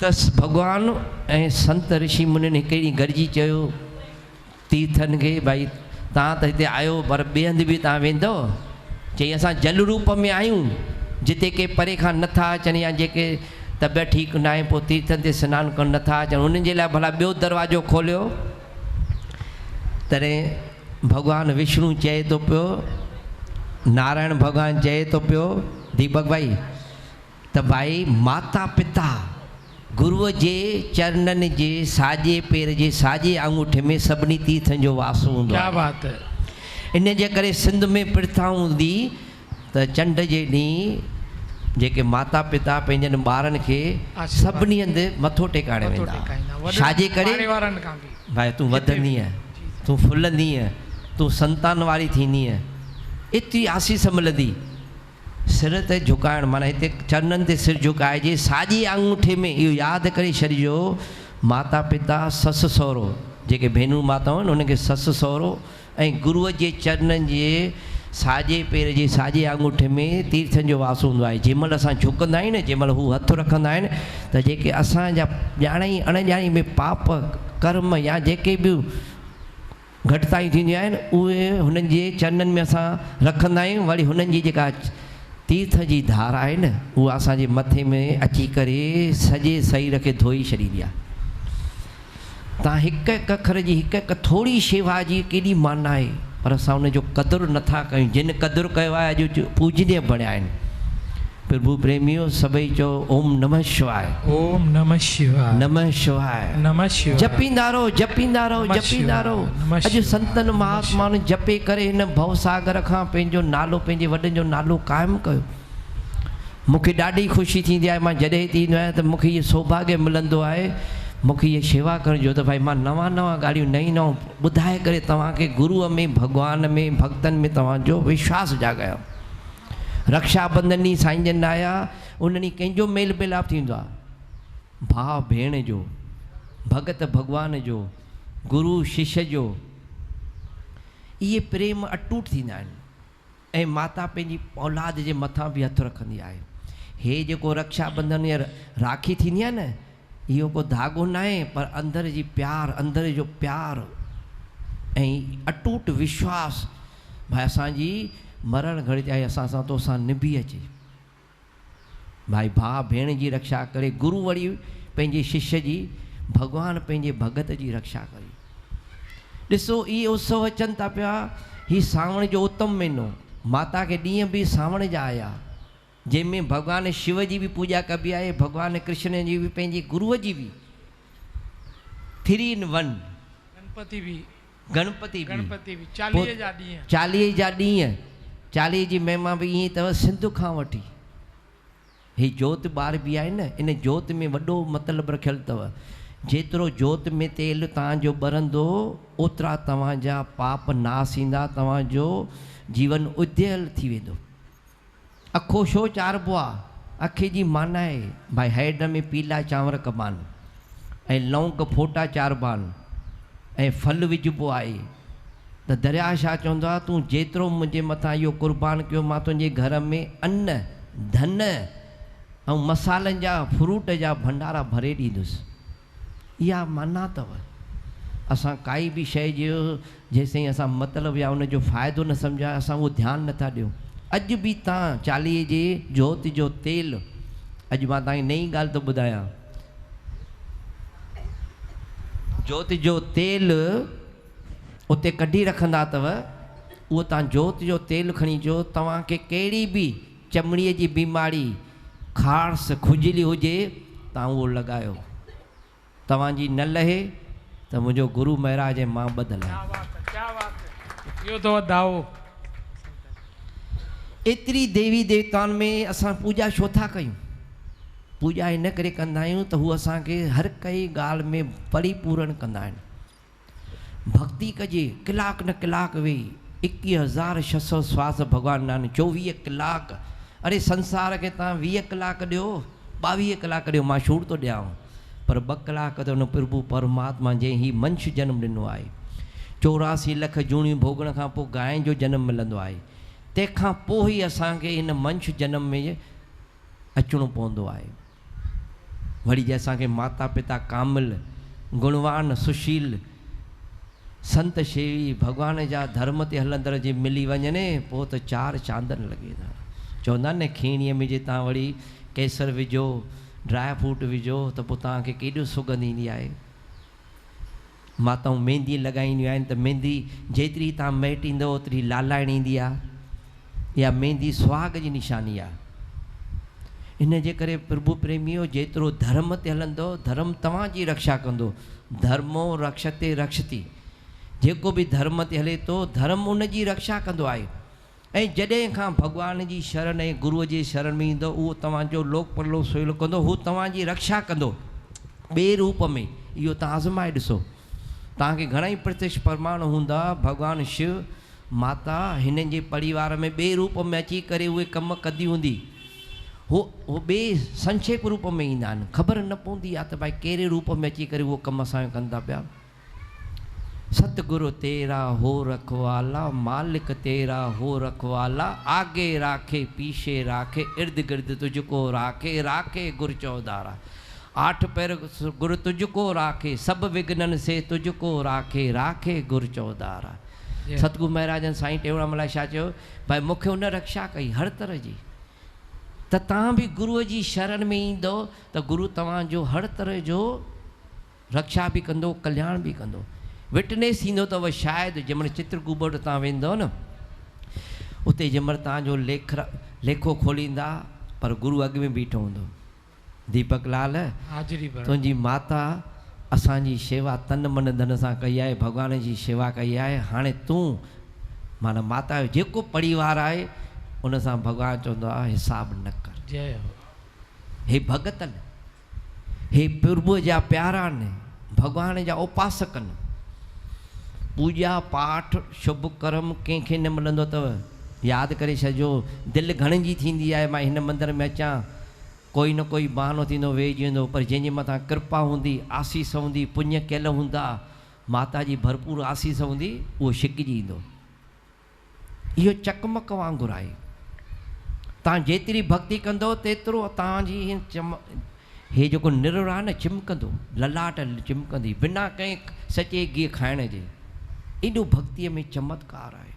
त भगवान ऐं संत ऋषि मुनिन हिकु ॾींहुं गॾिजी चयो तीर्थनि खे भाई तव्हां त हिते आयो पर ॿिए हंधि बि तव्हां वेंदव? चई असां जल रूप में आहियूं, जिते के परे खां नथा अचनि या जेके तबियत ठीकु न आहे पोइ तीर्थनि ते सनानु करणु नथा अचनि, उन्हनि जे लाइ भला ॿियो दरवाज़ो खोलियो। तॾहिं भॻवानु विष्णु चए थो पियो, नारायण भॻवानु चए थो पियो दीपक भाई त भाई माता पिता गुरुअ जे चरणनि जे साॼे पेर जे साॼे आंगूठे में सभिनी तीर्थनि जो वास हूंदो आहे। क्या बात है। इन जे करे सिंध में प्रथा हूंदी त चंड जे ॾींहुं जेके माता पिता पंहिंजनि ॿारनि खे सभिनी हंधि मथो टेकाइण वेंदा। छाजे करे? भाई तूं वधंदीअ, तूं फुलंदीअ, तूं संतान वारी थींदीअ, एतिरी आसीस मिलंदी। सिर ते झुकाइण माना हिते चरणनि ते सिर झुकाइजे, साॼे आंगूठे में इहो यादि करे छॾिजो माता पिता ससु सहुरो जेके भेनरूं माताऊं आहिनि उनखे ससु सहुरो ऐं गुरुअ जे चरणनि जे साॼे पेर जे साॼे आंगूठे में तीर्थनि जो वास हूंदो आहे। जंहिं महिल असां झुकंदा आहियूं न, जंहिं महिल हू हथु रखंदा आहिनि त जेके असांजा ॼाणाई अणॼाणी में पाप कर्म या जेके बि घटितायूं थींदियूं आहिनि उहे हुननि जे चरणनि में असां रखंदा आहियूं। वरी हुननि जी जेका तीर्थ जी धारा आहे न उहा असांजे मथे में अची करे सॼे शरीर खे धोई छॾींदी आहे। तव्हां हिकु हिकु अखर जी हिकु हिकु थोरी शेवा जी केॾी माना आहे, पर असां उनजो क़दुरु नथा कयूं। जिन क़दुरु कयो आहे अॼु पूजनीय बणिया आहिनि। प्रभु प्रेमियो सभई चओ ओम नमः शिवाय, ओम नमः शिवाय, नमः शिवाय, नमः शिवाय। जपींदा रहो, जपींदा रहो, जपींदा रहो। अॼु संतनि महात्माउनि जपे करे हिन भवसागर खां पंहिंजो नालो, पंहिंजे वॾनि जो नालो क़ाइमु कयो। मूंखे ॾाढी ख़ुशी थींदी आहे, मां जॾहिं थींदो आहियां त मूंखे इहो सौभाग्य मिलंदो आहे मूंखे इहे शेवा करण जो, त भाई मां नवां नवां ॻाल्हियूं नई नयूं ॿुधाए करे तव्हांखे गुरूअ में, भॻवान में, भक्तनि में तव्हांजो विश्वास जाॻायो। रक्षाबंधन ॾींहुं साईं जन आया, उन ॾींहुं कंहिंजो मेल मिलाप थींदो आहे, भाउ भेण जो, भगत भॻवान जो, गुरु शिष्य जो, इहे प्रेम अटूट थींदा आहिनि। ऐं माता पंहिंजी औलाद जे मथां बि हथु रखंदी आहे। हे जेको रक्षाबंधन या राखी थींदी आहे न, इहो को धाॻो न आहे पर अंदर जी प्यार, अंदर जो प्यार ऐं अटूट विश्वास भाई असांजी मरण घड़ी चाहे असां सां तो सां निभी अचे। भाई भाउ भेण जी रक्षा करे, गुरु वरी पंहिंजे शिष्य जी, भॻवानु पंहिंजे भगत जी रक्षा करे। ॾिसो इहे उत्सव अचनि था पिया, हीउ सावण जो उत्तम महीनो, माता खे ॾींहं बि सावण जा आया जंहिंमें भॻवानु शिव जी बि पूॼा कबी आहे, भॻवानु कृष्ण जी बि, पंहिंजे गुरूअ जी बि। 3 in 1 गणपति बि 40 जा ॾींहं, 40 जी महिमा बि ईअं अथव सिंध खां वठी। ही जोति ॿार बि आहे न, इन जोति में वॾो मतिलबु रखियलु अथव। जेतिरो जोति में तेल तव्हांजो ॿरंदो ओतिरा तव्हांजा पाप नास ईंदा, तव्हांजो जीवन उद्यल थी वेंदो। अखो छो चारबो आहे? अखे जी माना आहे भाई हैड में पीला चांवर कबान ऐं लौंग फोटा चारबान ऐं फल विझबो आहे। त दरिया छा चवंदो आहे, तूं जेतिरो मुंहिंजे मथां इहो क़ुर्बान कयो, मां तुंहिंजे घर में अन्न, धन ऐं मसालनि जा, फ्रूट जा भंडारा भरे ॾींदुसि। इहा माना अथव। असां काई बि शइ जो जेसिताईं असां मतिलबु या उनजो फ़ाइदो न सम्झाए असां उहो ध्यानु नथा ॾियूं। अॼु बि तव्हां 40 जे जोति जो तेल, अॼु मां तव्हांखे नई ॻाल्हि थो ॿुधायां, जोति जो तेल उते कढी रखंदा अथव, उहो तव्हां जोति जो तेल खणी अचो। तव्हांखे कहिड़ी बि चमड़ीअ जी बीमारी, ख़ारस, खुजली हुजे, तव्हां उहो लॻायो, तव्हांजी न लहे त मुंहिंजो गुरु महाराज ऐं मां ॿधल आहियां। एतिरी देवी देवताउनि में असां पूॼा छो था कयूं? पूॼा इन करे कंदा आहियूं त हू असांखे हर काई ॻाल्हि में परिपूर्ण कंदा आहिनि। भक्ति कजे, कलाक न कलाक वेही, 21,600 श्वास भॻवानु नानक, 24 कलाक। अरे संसार खे तव्हां 20 कलाक ॾियो, 22 कलाक ॾियो, मां छूट थो ॾियांव, पर 2 कलाक त हुन प्रभु परमात्मा जंहिं ही मनुष्य जन्म ॾिनो आहे, 84 लख जूणियूं भोगण खां पोइ गांइ जो जनमु मिलंदो आहे, तंहिंखां पोइ ई असांखे हिन मनुष्य जनम में अचणो पवंदो आहे। वरी जे असांखे माता पिता कामिल गुणवान सुशील संत शेवी भॻवान जा धर्म ते हलंदड़ जे मिली वञे पोइ त 4 चांदन लॻे था। चवंदा आहिनि न खीणीअ में जे तव्हां वरी केसर विझो ड्राई फ्रूट विझो त पोइ तव्हांखे केॾो सुगंध ईंदी आहे। माताऊं मेहंदी लॻाईंदियूं आहिनि त मेहंदी जेतिरी तव्हां मेटींदो ओतिरी लालाइण ईंदी आहे। इहा मेहंदी सुहाग जी निशानी आहे। इन जे करे प्रभु प्रेमियो जेतिरो धर्म ते हलंदो धर्म तव्हांजी रक्षा कंदो। धर्मो रक्षते रक्षति। जेको बि धर्म ते हले थो धर्म उन जी रक्षा कंदो आहे। ऐं जॾहिं खां भॻवान जी शरण ऐं गुरूअ जे शरण में ईंदो उहो तव्हांजो लोक परलोक सहुलो कंदो। हू तव्हांजी रक्षा कंदो ॿिए रूप में। इहो तव्हां आज़माए ॾिसो। तव्हांखे घणेई प्रत्यक्ष प्रमाण हूंदा भॻवानु शिव माता हिननि जे परिवार में ॿिए रूप में अची करे उहे कम कंदी हूंदी। हो ॿिए संक्षेप रूप में ईंदा आहिनि। ख़बर न पवंदी आहे त भाई कहिड़े रूप में अची करे उहो कम असांजो कंदा पिया। सतगुरु तेरा हो रखवाला मालिक तेरा हो रखवाला आगे राखे पीछे राखे इर्द गिर्द तुझको राखे राखे गुरु चौधारा। 8 पैर गुरु तुझको राखे सब विघ्नन से तुझको राखे राखे गुरु चौधारा। सतगुरु महाराजन साईं टेऊराम छा चयो भाई मूंखे हुन रक्षा कई हर तरह जी। त तव्हां बि गुरूअ जी शरण में ईंदो त गुरु तव्हांजो हर तरह जो रक्षा बि कंदो कल्याण बि कंदो। विटनेस थींदो अथव शायदि जंहिंमहिल चित्रकूट तव्हां वेंदव न उते जंहिंमहिल तव्हांजो लेखो खोलींदा पर गुरू अॻ में बीठो हूंदो। दीपक लाल तुंहिंजी माता असांजी शेवा तन मन धन सां कई आहे भॻवान जी शेवा कई आहे। हाणे तूं माना माता जो जेको परिवार आहे उन सां भॻवानु चवंदो आहे हिसाब न कर। जय हे भगतन हे प्रभुअ जा प्यारा आहिनि भॻवान जा उपासक आहिनि। पूजा पाठ शुभ कर्म कंहिंखे न मिलंदो अथव। यादि करे छॾिजो। दिलि घणनि जी थींदी आहे मां हिन मंदर में अचां कोई न कोई बहानो थींदो वेहिजी वेंदो पर जंहिंजे मथां कृपा हूंदी आसीस हूंदी पुण्य कयल हूंदा माता जी भरपूर आसीस हूंदी उहो छिकिजी ईंदो। इहो चकमक वांगुरु आहे। तव्हां जेतिरी भक्ति कंदो तेतिरो तव्हांजी हे जेको निर आहे न चिमकंदो ललाट चिमकंदी बिना कंहिं सचे गिह खाइण जे। एॾो भक्तीअ में चमत्कार आहे।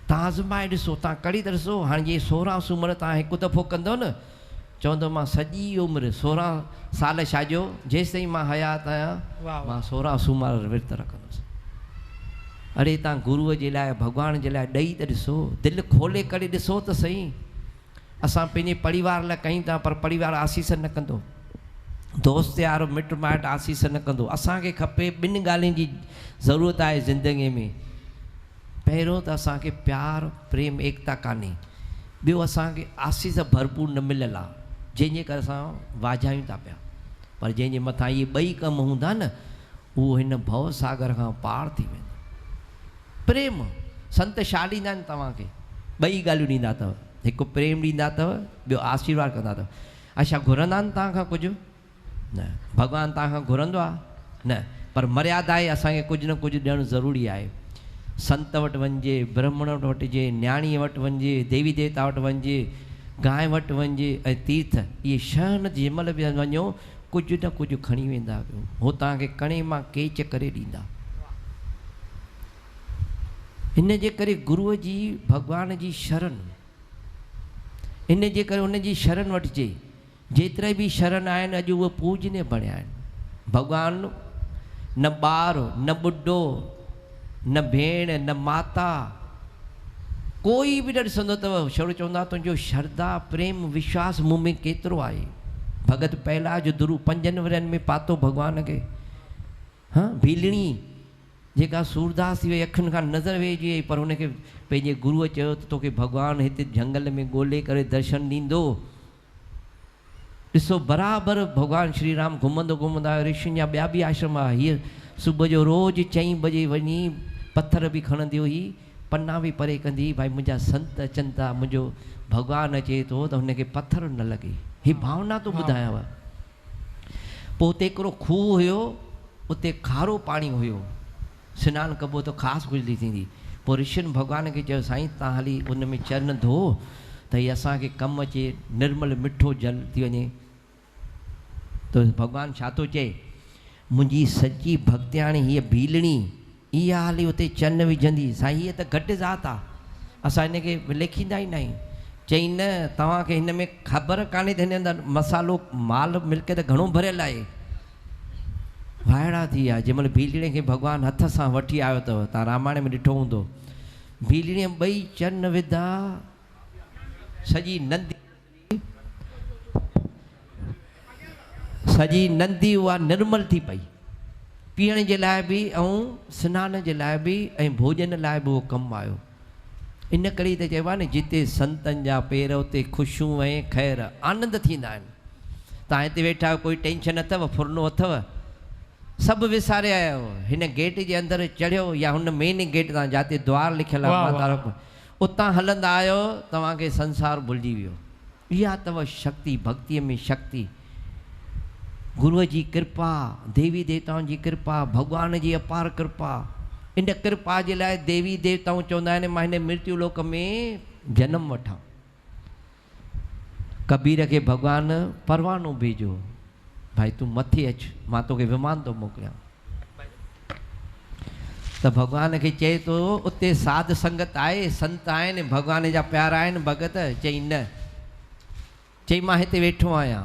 तव्हां आज़माए ॾिसो तव्हां कड़ी त ॾिसो। हाणे जे 16 सूमर तव्हां हिकु दफ़ो कंदो न चवंदो मां सॼी उमिरि 16 साल छाजो जेसिताईं मां हयात आहियां मां 16 सूमर विर्त रखंदुसि। अरे तव्हां गुरूअ जे लाइ भॻवान जे लाइ ॾेई त ॾिसो दिलि खोले करे ॾिसो त सही। असां पंहिंजे परिवार लाइ कयूं था पर परिवार आसीस न कंदो। दोस्त यार मिट माइट आसीस न कंदो। असांखे खपे 2 ॻाल्हियुनि जी ज़रूरत आहे ज़िंदगीअ में। पहिरियों त असांखे प्यार प्रेम एकता कान्हे। ॿियो असांखे आसीस भरपूर न मिलियल आहे जंहिंजे करे असां वाझायूं था पिया। पर जंहिंजे मथां इहे 2 कम हूंदा न उहो हिन भव सागर खां पार थी वेंदो। प्रेम संत छा ॾींदा आहिनि तव्हांखे 2 ॻाल्हियूं ॾींदा अथव। हिकु प्रेम ॾींदा अथव ॿियो आशीर्वाद कंदा अथव। अच्छा घुरंदा आहिनि तव्हां खां कुझु न। भॻवानु तव्हां खां घुरंदो आहे न पर मर्यादा आहे असांखे कुझु न कुझु ॾियणु ज़रूरी आहे। संत वटि वञिजे ब्राह्मण वटि वटिजे न्याणीअ वटि वञिजे देवी देवता वटि वञिजे गांइ वटि वञिजे ऐं तीर्थ इहे 6 न जंहिंमहिल बि वञो कुझु न कुझु खणी वेंदा कयो। हो तव्हांखे कणे मां केच करे ॾींदा। इन जे करे गुरूअ जी भॻवान जी शरण इन जे करे उन जी शरण वठिजे। जेतिरा बि शरण आहिनि अॼु उहे पूजनीय बणिया आहिनि। भॻवानु न ॿार न ॿुढो न भेण न माता कोई बि न ॾिसंदो अथव। छो चवंदा तुंहिंजो श्रद्धा प्रेम विश्वास मूं में केतिरो आहे। भगत पहलाज ध्रुव 5 वरनि में पातो भॻवान खे। हाँ भीलणी जेका सूरदास थी वई अखियुनि खां नज़र वेहिजी वई पर हुनखे पंहिंजे गुरूअ चयो त तोखे भॻवानु हिते झंगल में ॻोल्हे करे दर्शन ॾींदो। ॾिसो बराबरि भॻवानु श्री राम घुमंदो घुमंदो आयो। ऋषियुनि जा ॿिया बि आश्रम आहे। हीअ सुबुह जो रोज़ु 4 बजे वञी पथर बि खणंदी हुई पन्ना बि परे कंदी भाई मुंहिंजा संत अचनि था मुंहिंजो भॻवानु अचे थो त हुनखे पथर न लॻे। हीअ भावना थो ॿुधायांव। पोइ उते हिकिड़ो खूह हुयो उते खारो पाणी हुयो। सनानु कबो त ख़ासि खुजली थींदी। पोइ ऋषियुनि भॻवान खे चयो साईं तव्हां हली उन में चरण धो त हीअ असांखे कमु अचे निर्मल मिठो जल थी वञे। तो भगवान छा थो चए, मुंहिंजी सची भक्तियाणी हीअ भीलणी इहा हाली उते चन विझंदी। साईं हीअ त घटि ज़ात आहे, असां हिनखे लेखींदा ई न आहियूं। चई न तव्हांखे हिन में ख़बर कान्हे त हिन अंदरि मसालो माल मिल्क त घणो भरियल आहे। वाइड़ा थी विया जंहिंमहिल भीलड़ीअ खे भॻवानु हथ सां वठी आयो अथव, तव्हां रामायण में ॾिठो हूंदो। भीलड़ीअ ॿई चन विधा, सॼी नंदी उहा निर्मल थी पई, पीअण जे लाइ बि ऐं सनान जे लाइ बि ऐं भोजन लाइ बि उहो कमु आयो। इन करे त चइबो आहे न, जिते संतनि जा पेर उते ख़ुशियूं ऐं ख़ैर आनंद थींदा आहिनि। तव्हां हिते वेठा आहियो, कोई टेंशन अथव, फुरनो अथव, सभु विसारे आया आहियो, हिन गेट जे अंदरि चढ़ियो या हुन मेन गेट तां जिते द्वार लिखियलु आहे उतां हलंदा आहियो, तव्हांखे संसार भुलिजी वियो। इहा अथव शक्ति, भक्तीअ में शक्ति, गुरूअ जी कृपा, देवी देवताउनि जी कृपा, भॻवान जी अपार कृपा। इन कृपा जे लाइ देवी देवताऊं चवंदा आहिनि मां हिन मृत्यु लोक में जनम वठां। कबीर खे भॻवानु परवानो भेजो, भाई तूं मथे अच, मां तोखे विमान थो मोकिलियां। त भॻवान खे चए थो उते साध संगत आहे, संत आहिनि, भॻवान जा प्यारा आहिनि भगत। चई न, चई मां हिते वेठो आहियां,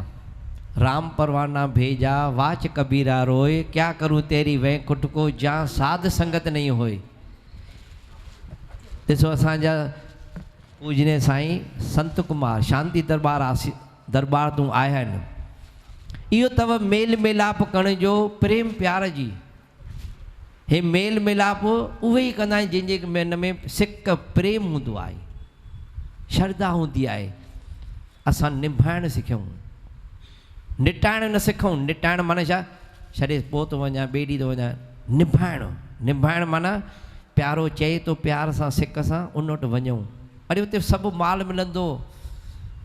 राम परवाना भेजा, वाच कबीरा रोए, क्या करूं तेरी वैकुंठ को जहाँ साध संगत नहीं होए। ॾिसो असांजा पूजने साईं संत कुमार शांति दरबार तूं आया आहिनि। इहो अथव मेल मिलाप करण जो, प्रेम प्यार जी। हे मेल मिलाप उहे ई कंदा आहिनि जंहिंजे मन में सिक प्रेम हूंदो आहे, श्रद्धा हूंदी आहे। असां निभाइण सिखूं, निटाइण न सिखूं। निटाइण माना छा, छॾे पोइ थो वञा, ॿिए ॾींहुं थो वञा। निभाइण माना प्यारो चए थो, प्यार सां सिक सां उन वटि वञूं। अरे उते सभु माल मिलंदो,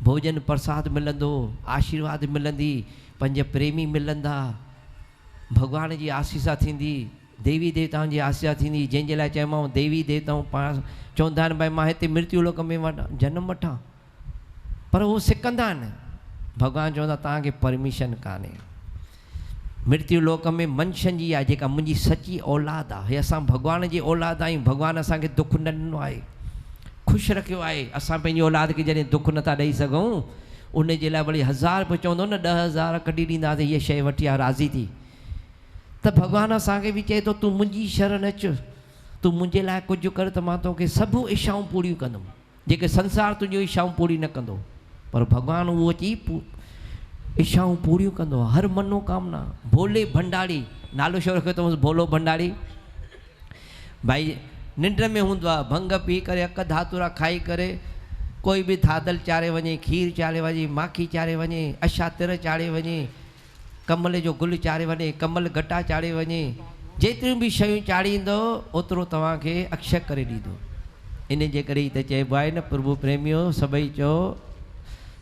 भोजन प्रसाद मिलंदो, आशीर्वाद मिलंदी, पंज प्रेमी मिलंदा, भॻवान जी आसीसा थींदी, देवी देवताउनि जी आसीसा थींदी। जंहिंजे लाइ चयोमांव देवी देवताऊं पाण चवंदा आहिनि भाई मां हिते मृत्यु लोक में जनम वठां, पर उहो सिकंदा आहिनि। भॻवानु चवंदा तव्हांखे परमिशन कान्हे। मृत्यु लोक में मनुष्यनि जी आहे जेका मुंहिंजी सची औलाद आहे। हे असां भॻवान जी औलाद आहियूं। भॻवानु असांखे दुख न ॾिनो आहे, ख़ुशि रखियो आहे। असां पंहिंजी औलाद खे जॾहिं दुख नथा ॾेई सघूं, उन जे लाइ वरी 1000 रुपयो चवंदो न, 10,000 कढी ॾींदासीं, हीअ शइ वठी आहे, राज़ी थी। त भॻवानु असांखे बि चए थो तूं मुंहिंजी शरण अच, तूं मुंहिंजे लाइ कुझु कर त मां तोखे सभु इच्छाऊं पूरियूं कंदुमि, जेके संसार तुंहिंजो इच्छाऊं पूरी न कंदो। पर भॻवानु उहो अची इच्छाऊं पूरियूं कंदो आहे, हर मनोकामना। भोले भंडारी, नालो छो रखियो अथऊं भोलो भंडारी? भाई निंड में हूंदो आहे, भंग पी करे, अक धातुरा खाई करे, कोई बि थादल चाढ़े वञे, खीर चाढ़े वञे, माखी चाढ़े वञे, अछा तिर चाढ़े वञे, कमल जो गुल चाढ़े वञे, कमल गटा चाढ़े वञे, जेतिरियूं बि शयूं चाढ़ींदो ओतिरो तव्हांखे अक्षय करे ॾींदो। इन जे करे त चइबो आहे न, प्रभु प्रेमियो सभई चओ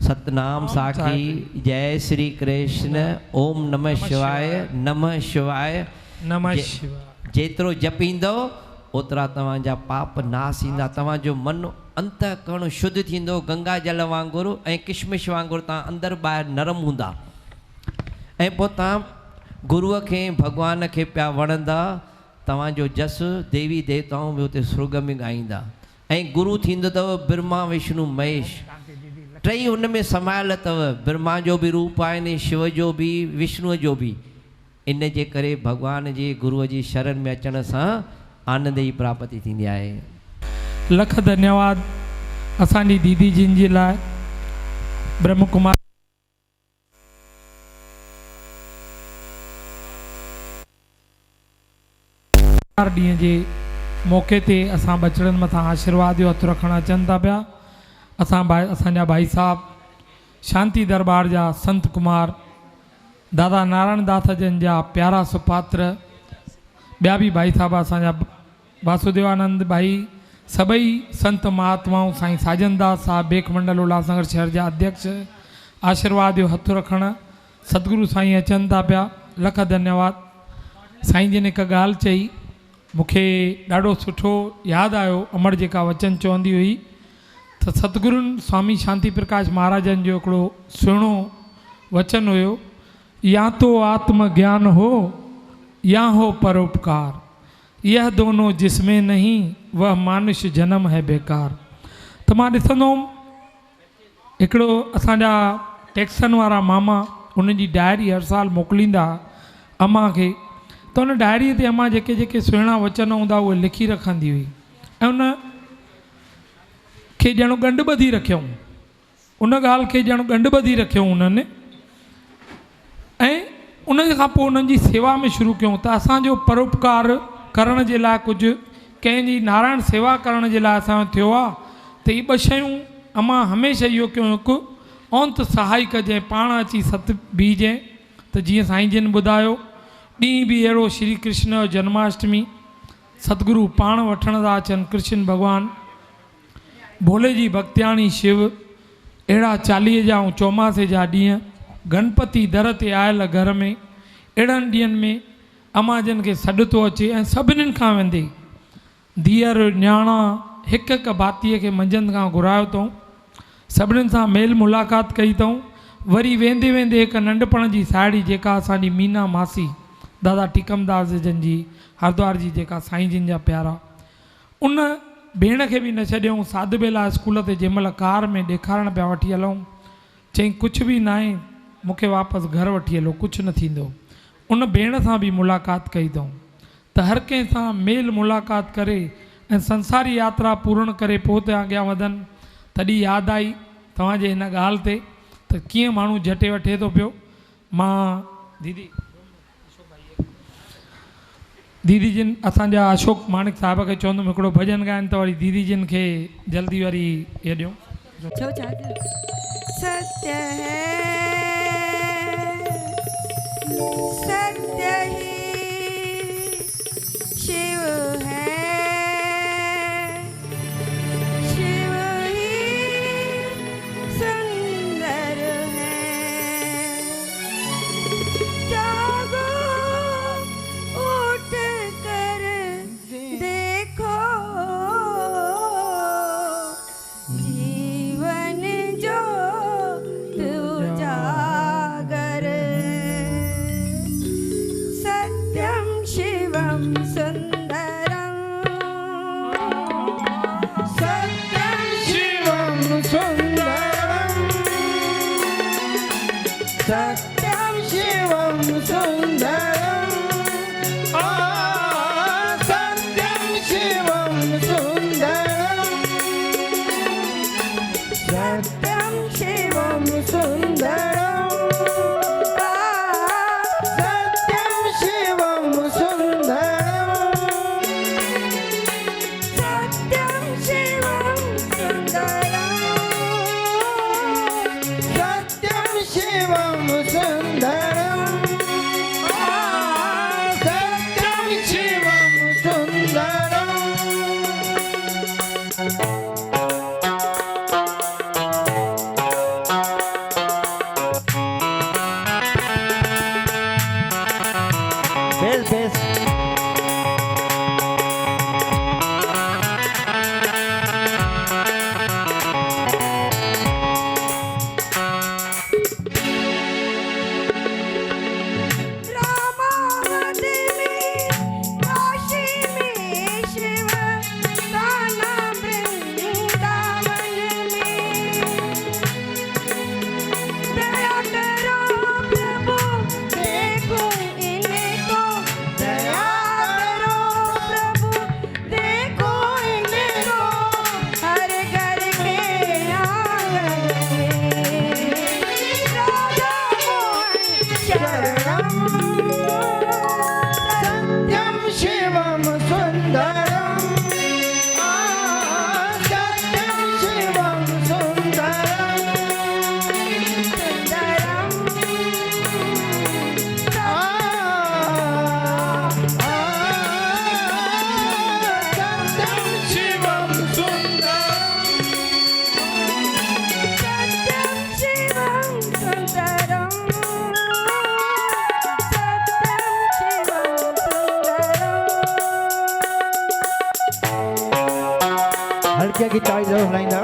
सतनाम साखी, जय श्री कृष्ण, ओम नमः शिवाय, नमः शिवाय, नमः शिवाय। जेतिरो जपींदो ओतिरा तव्हांजा पाप नाश ईंदा, तव्हांजो मन अंतःकरण शुद्ध थींदो, गंगा जल वांगुरु ऐं किशमिश वांगुरु तव्हां अंदरि ॿाहिरि नरम हूंदा। ऐं पोइ तव्हां गुरूअ खे भॻवान खे पिया वणंदा, तव्हांजो जस देवी देवताऊं बि उते स्वर्ग में ॻाईंदा। ऐं गुरू थींदो अथव ब्रह्मा विष्णु महेश, टई हुन में समायल अथव। ब्रह्मा जो बि रूप आहिनि, शिव जो बि, विष्णुअ जो बि। इन जे करे भॻवान जे गुरूअ जी शरण में अचण सां आनंद जी प्राप्ति थींदी आहे। लख धन्यवाद असांजी दीदी जिन जे लाइ। ब्रह्म कुमार ॾींहं जे मौक़े ते असां बचड़नि मथां आशीर्वाद जो हथु रखणु अचनि था पिया। असांजा भाई साहब शांति दरबार जा संत कुमार, दादा नारायण दास जन जा प्यारा सुपात्र, ॿिया बि भाई साहब असांजा वासुदेवानंद भाई, सभई संत महात्माऊं, साईं साजन दास साहब बेख मंडल उल्हासनगर शहर जा अध्यक्ष, आशीर्वाद जो हथु रखणु सतगुरु साईं अचनि था पिया। लख धन्यवाद। साईं जिन हिकु ॻाल्हि चई, मूंखे ॾाढो सुठो यादि आयो। अमर जेका वचन चवंदी हुई त सतगुरुनि स्वामी शांति प्रकाश महाराजनि जो हिकिड़ो सुहिणो वचन हुयो या तो आत्मज्ञान हो या हो परोपकार, यह दोनों जिसमें नहीं वह मानुष्य जन्म है बेकार। तो मां ॾिसंदुमि हिकिड़ो असांजा टैक्सन वारा मामा उनजी डायरी हर साल मोकिलींदा अम्मा खे, त उन डायरीअ ते अम्मा जेके जेके सुहिणा वचन हूंदा उहे लिखी रखंदी हुई ऐं उन खे ॼणो गंढ ॿधी रखियऊं, उन ॻाल्हि खे ॼणो गंढ ॿधी रखियऊं उन्हनि, ऐं उन खां पोइ उन्हनि जी सेवा में शुरू कयूं त असांजो परोपकार करण जे लाइ कुझु कंहिंजी नारायण सेवा करण जे लाइ असांजो थियो आहे। त इहे ॿ शयूं अमां हमेशह इहो कयूं, हिकु औंत सहाय कजे, पाण अची सत बीजे, त जीअं साईं जिन ॿुधायो ॾींहुं बि अहिड़ो श्री कृष्ण जन्माष्टमी सतगुरु पाण वठण था अचनि, कृष्ण भॻवानु भोले जी भक्तियाणी शिव, अहिड़ा 40 जा ऐं चौमासे जा ॾींहं, गणपति दर ते आयल घर में, अहिड़नि ॾींहंनि में अमां जन खे सॾु थो अचे ऐं सभिनीनि खां वेंदे धीअर न्याणा हिकु हिकु भातीअ खे मंझंदि खां घुरायो अथऊं, सभिनीनि सां मेल मुलाक़ात कई अथऊं। वरी वेंदे वेंदे हिकु नंढपण जी साहेड़ी जेका असांजी मीना मासी दादा टीकमदास जन जी हरिद्वार जी जेका साईं जिन जा प्यारा, उन भेण खे बि न छॾियऊं। साध बेला स्कूल ते जंहिंमहिल कार में ॾेखारण पिया वठी हलूं, चईं कुझु बि न आहे, मूंखे वापसि घर वठी हलो, कुझु न थींदो। उन भेण सां बि मुलाक़ात कई अथऊं। त हर कंहिं सां मेल मुलाक़ात करे ऐं संसारी यात्रा पूर्ण करे पोइ त अॻियां वधनि। तॾहिं यादि आई तव्हांजे हिन ॻाल्हि ते त कीअं माण्हू झटे वठे थो पियो। मां दीदी जिन असांजा अशोक माणिक साहिब खे चवंदुमि हिकिड़ो भॼन ॻाइनि त वरी दीदी जिन खे जल्दी वरी इहे ॾियूं। सत्य है सत्य ही शिव है, शिव ही सुंदर है। जागो उठ कर देखो, जीवन जो उजागर। सत्यं शिवं सुंदरं, सत्यं शिवं सुंदरं, सत्यं शिवं सुंदरं, सत्यं शिवं सुंदरं, सत्यं शिवं सुंदरं, सत्यं शिवं सुंदरं, सत्यं शिवं सुंदरं, सत्यं शिवं सुंदरं, सत्यं शिवं सुंदरं। बेस रामावती में काशी में शिव ताना वृंदावन में। दया करो प्रभु देखो इनको, दया करो प्रभु देखो इनको, हर घर के आंगन में राधा मोहन शरणम। सत्यं शिवं सुंदरं, सत्यं शिवं सुंदरं, सुंदरं, सत्यं शिवं सुंदरं, सत्यं शिवं सुंदरं, सत्यं शिवं सुंदरं। हल्की की ताली जरूर लाइंदा।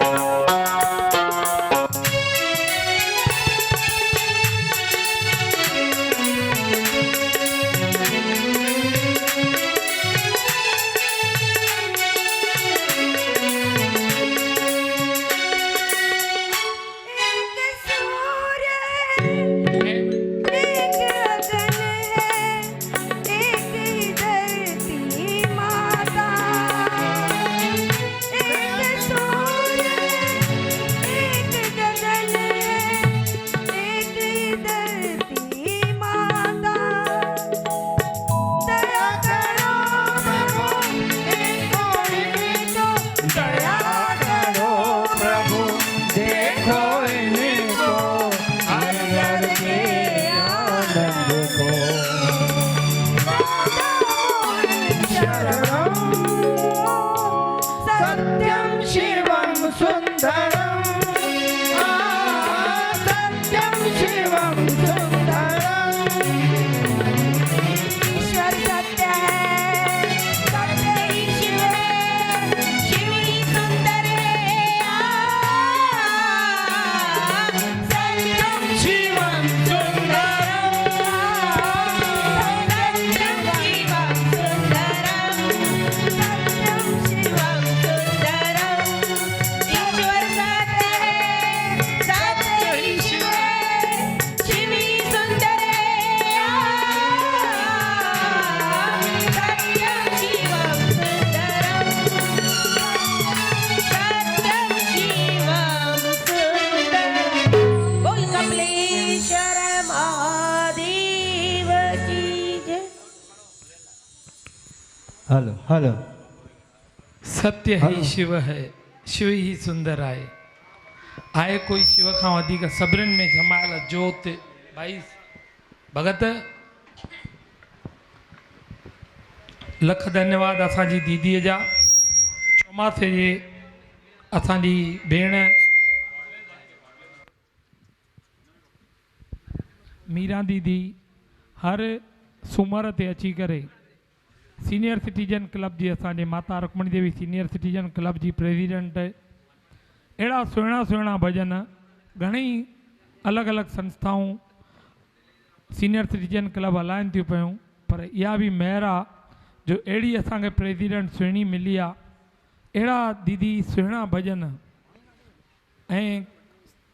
हलो हलो सत्य ही हाँ। शिव है, शिव ही सुंदर आहे कोई शिव खां वधीक सभिनीनि में जमायल जोत। भाई भगत लख धन्यवाद असांजी दीदीअ जा। चौमासे जे असांजी भेण मीरा दीदी हर सूमर ते अची करे सीनियर सिटीजन क्लब जी असांजे माता रुक्मणी देवी सीनियर सिटीजन क्लब जी प्रेसिडेंट अहिड़ा सुहिणा सुहिणा भॼन घणेई अलॻि अलॻि संस्थाऊं सीनियर सिटीजन क्लब हलाइनि थियूं पियूं, पर इहा बि महिर आहे जो अहिड़ी असांखे प्रेसिडेंट सुहिणी मिली आहे। अहिड़ा दीदी सुहिणा भॼन ऐं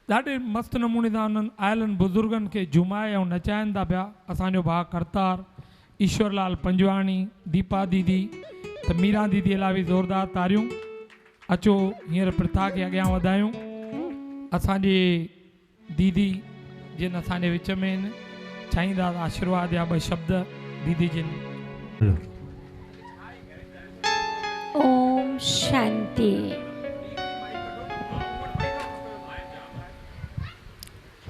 ॾाढे मस्तु नमूने सां उन्हनि आयलनि बुज़ुर्गनि खे झुमाए ऐं नचाइनि था पिया। असांजो भाउ करतार ईश्वरलाल पंजवाणी, दीपा दीदी, त मीरा दीदीअ लाइ बि ज़ोरदार तारियूं। अचो हींअर प्रथा खे अॻियां वधायूं। असांजे दीदी जिन असांजे विच में आहिनि, चाहींदा आशीर्वाद या ॿ शब्द दीदी जिन। हलो ओम शांति।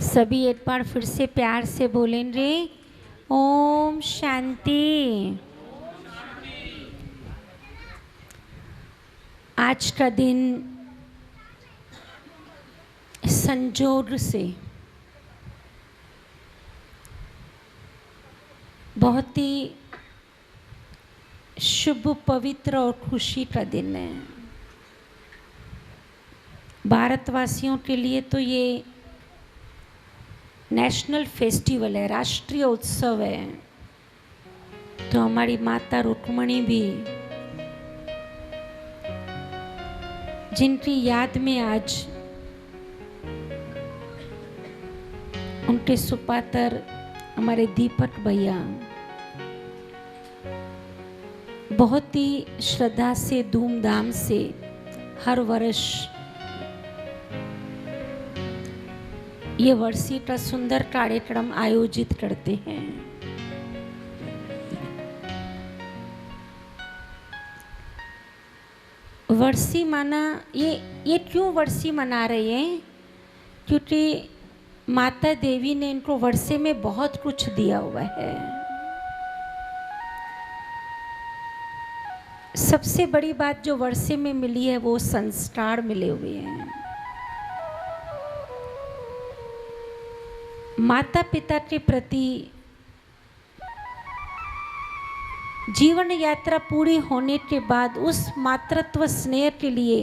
सभी एक बार फिर से प्यार से बोलेंगे ओम शांति। आज का दिन संजोग से बहुत ही शुभ, पवित्र और खुशी का दिन है। भारतवासियों के लिए तो ये नेशनल फेस्टिवल है, राष्ट्रीय उत्सव है। तो हमारी माता रुक्मणी भी, जिनकी याद में आज उनके सुपात्र हमारे दीपक भैया बहुत ही श्रद्धा से, धूमधाम से हर वर्ष ये वर्षी का सुंदर कार्यक्रम आयोजित करते हैं। वर्षी माना ये क्यों वर्षी मना रहे हैं? क्योंकि माता देवी ने इनको वर्षे में बहुत कुछ दिया हुआ है। सबसे बड़ी बात जो वर्षे में मिली है वो संस्कार मिले हुए हैं। माता पिता के प्रति जीवन यात्रा पूरी होने के बाद उस मातृत्व स्नेह के लिए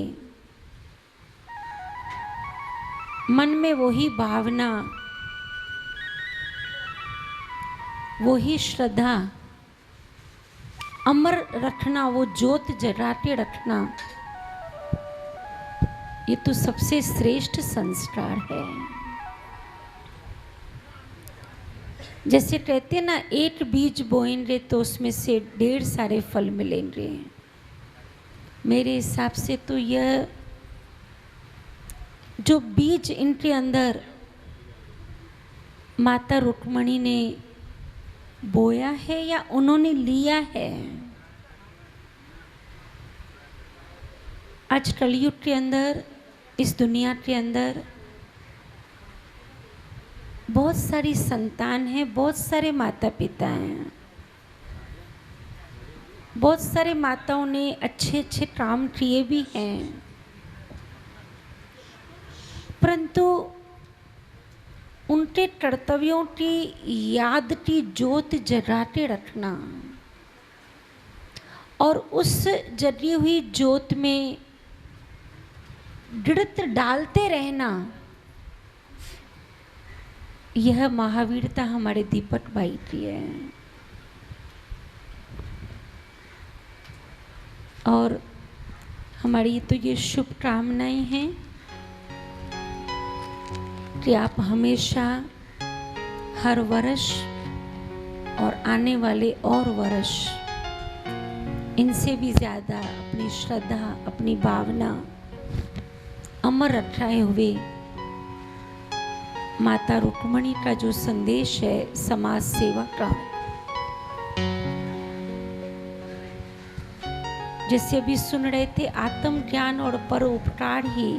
मन में वही भावना, वही श्रद्धा अमर रखना, वो ज्योत जगा के रखना, ये तो सबसे श्रेष्ठ संस्कार है। जैसे कहते हैं ना, एक बीज बोएंगे तो उसमें से ढेर सारे फल मिलेंगे। मेरे हिसाब से तो यह जो बीज इनके अंदर माता रुक्मणी ने बोया है या उन्होंने लिया है, आज कलयुग के अंदर, इस दुनिया के अंदर बहुत सारी संतान हैं, बहुत सारे माता पिता हैं, बहुत सारे माताओं ने अच्छे अच्छे काम किए भी हैं, परंतु उनके कर्तव्यों की याद की ज्योत जगा के रखना और उस जगी हुई ज्योत में गिरत डालते रहना, यह महावीरता हमारे दीपक भाई की है। और हमारी तो ये शुभकामनाएं हैं कि आप हमेशा हर वर्ष और आने वाले और वर्ष इनसे भी ज़्यादा अपनी श्रद्धा, अपनी भावना अमर रखाए हुए माता रुक्मणी का जो संदेश है समाज सेवा का, जैसे अभी सुन रहे थे, आत्मज्ञान और परोपकार ही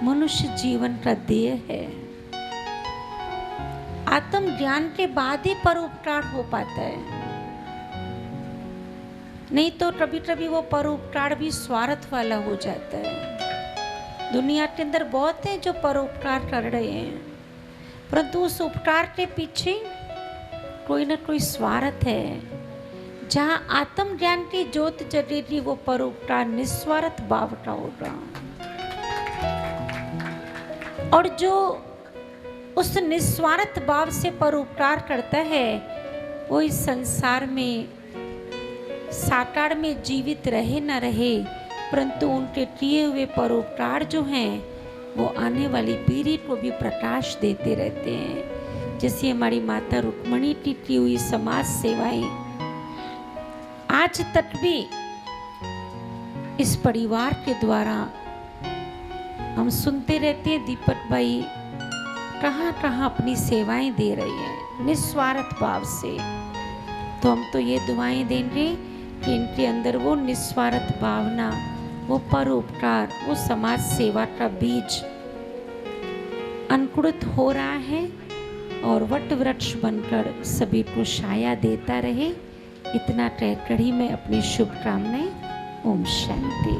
मनुष्य जीवन का ध्येय है। आत्मज्ञान के बाद ही परोपकार हो पाता है, नहीं तो कभी कभी वो परोपकार भी स्वार्थ वाला हो जाता है। दुनिया के अंदर बहुत है जो परोपकार कर रहे हैं, परंतु उस उपकार के पीछे कोई ना कोई स्वार्थ है। जहाँ आत्मज्ञान की ज्योत जगेगी वो परोपकार निस्वार्थ भाव का होगा, और जो उस निस्वार्थ भाव से परोपकार करता है वो इस संसार में साकार में जीवित रहे न रहे, परंतु उनके किए हुए परोपकार जो हैं वो आने वाली पीढ़ी को भी प्रकाश देते रहते हैं। जैसे हमारी माता रुक्मणी की की हुई समाज सेवाएं आज तक भी इस परिवार के द्वारा हम सुनते रहते हैं। दीपक भाई कहाँ कहाँ अपनी सेवाएं दे रही हैं निस्वार्थ भाव से। तो हम तो ये दुआएं देंगे कि इनके अंदर वो निस्वार्थ भावना, वो परोपकार, वो समाज सेवा का बीज अंकुरित हो रहा है और वट वृक्ष बनकर सभी को छाया देता रहे। इतना कहकर ही मैं अपनी शुभकामनाएं। ओम शांति।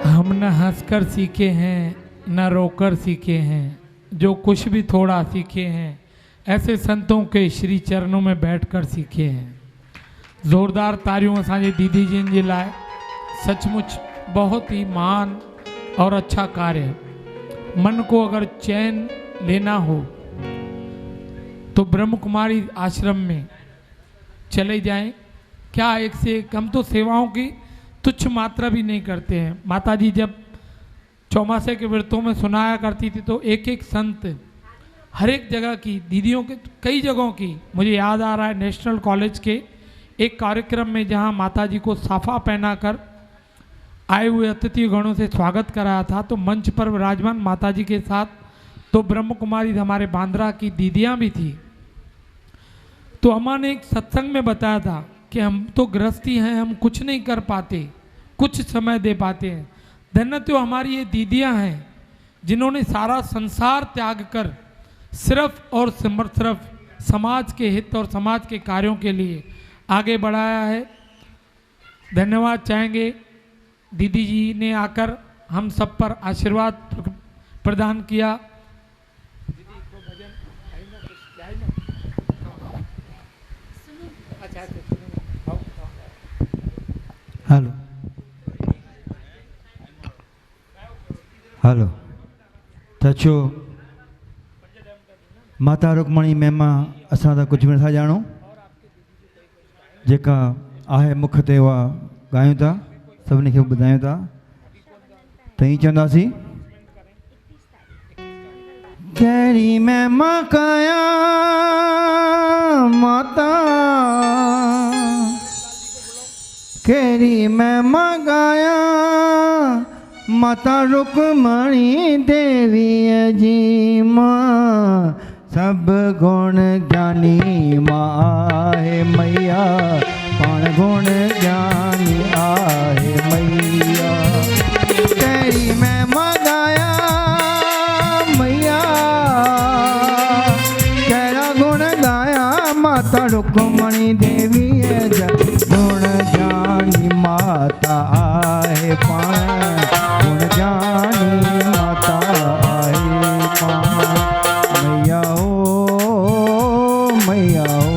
हम न हंसकर सीखे हैं न रोकर सीखे हैं, जो कुछ भी थोड़ा सीखे हैं ऐसे संतों के श्री चरणों में बैठकर सीखे हैं। ज़ोरदार तारियों असांजे दीदी जिन जे लाइ सचमुच बहुत ही महान और अच्छा कार्य। मन को अगर चैन लेना हो तो ब्रह्म कुमारी आश्रम में चले जाएं। क्या एक से एक, हम तो सेवाओं की तुच्छ मात्रा भी नहीं करते हैं। माता जी जब चौमासे के व्रतों में सुनाया करती थी तो एक एक संत हर एक जगह की, दीदियों के कई जगहों की, मुझे याद आ रहा है नेशनल कॉलेज के एक कार्यक्रम में जहां माता जी को साफा पहनाकर आए हुए अतिथि गणों से स्वागत कराया था, तो मंच पर विराजमान माता जी के साथ तो ब्रह्म कुमारी हमारे बांद्रा की दीदियां भी थी। तो हमने एक सत्संग में बताया था कि हम तो गृहस्थी हैं, हम कुछ नहीं कर पाते, कुछ समय दे पाते हैं। धन्य तो हमारी ये दीदियां हैं जिन्होंने सारा संसार त्याग कर सिर्फ और सिर्फ समाज के हित और समाज के कार्यों के लिए आगे बढ़ाया है। धन्यवाद चाहेंगे। दीदी जी ने आकर हम सब पर आशीर्वाद प्रदान किया। हेलो हेलो तचो माता रुक्मणी महिमा असां त कुझु बि नथा ॼाणूं, जेका आहे मुख ते उहा ॻायूं था, सभिनी खे ॿुधायूं था। त हीअं चवंदासीं, कहिड़ी महिमा कया माता, कहिड़ी महिमा गाया माता रुक्मणी देवीअ जी मां, सब गुण ज्ञानी मां आहे मैया, पाण गुण ज्ञानी आहे मैया। तेरी महिमा गाया मैया, कहिड़ा गुण गाया माता रुक्मणी देवीअ जा, गुण ज्ञानी माता आहे पाण, गुण ज्ञानी माता आहे पाण। मैया ओ मैया ओ,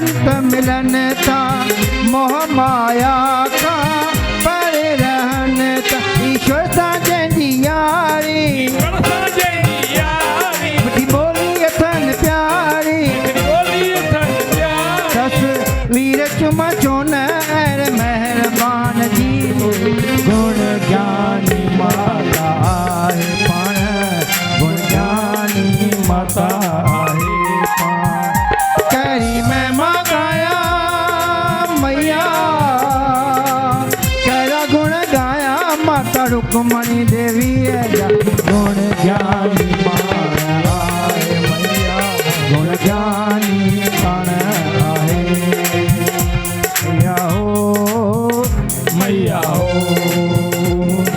संत मिलन था मोह माया का पर रहन था ईश्वर सा जंहिंजी यारी मिठी बोली अथन प्यारी तस्वीर चुमा चोन मेहरबान जी गुण ज्ञानी माता आहे पाण गुण ज्ञानी माता आहे पाण करी मैं मां गाया मैया करा गुण गाया माता रुक्मणी देवी जा गुण ज्ञानी मां आहे मैया गुण ज्ञानी पाण आहे मैया हो मैया हो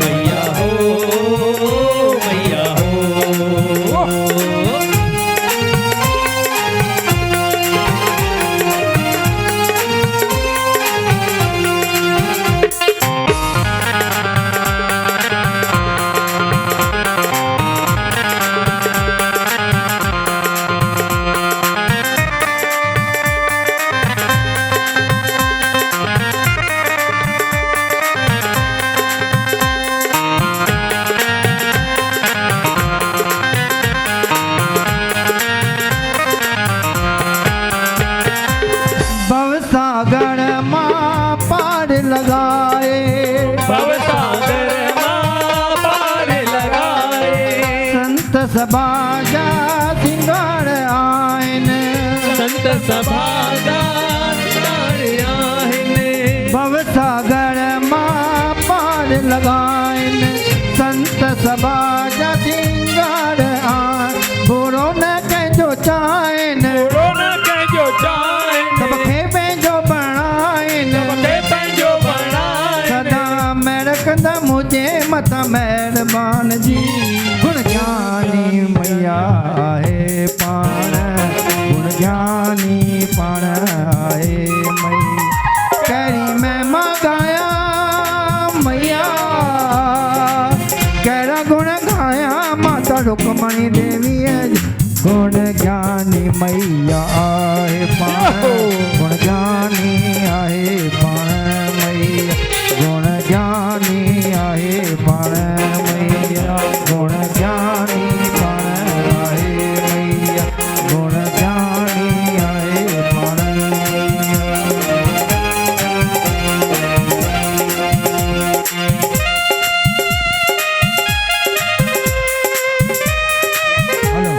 मैया हो मैया हो भवसागर मां पार लगाए भवसागर मां पार लगाए संत सभा जा सिंगार आइन संत सभा जा भवसागर मां पार लगाइन संत सभा जा सिंगार आइन बुरो न कंहिंजो चाइन सबखे पंहिंजो बणाइन सदा महर कंदा मुंहिंजे मथां महिरबान जी गुण ज्ञानी मैया आहे पाण गुण ज्ञानी पाण आहे मई कहिड़ी महिमा गाया मैया कहिड़ा गुण गाया माता रुक्मणी देवीअ गुण ज्ञानी मैया आहे पाण गुण ज्ञानी आहे पाण मैया गुण ज्ञानी आहे पाण मैया गुण ज्ञानी पाण आहे मैया गुण ज्ञानी आहे पाण मैया हेलो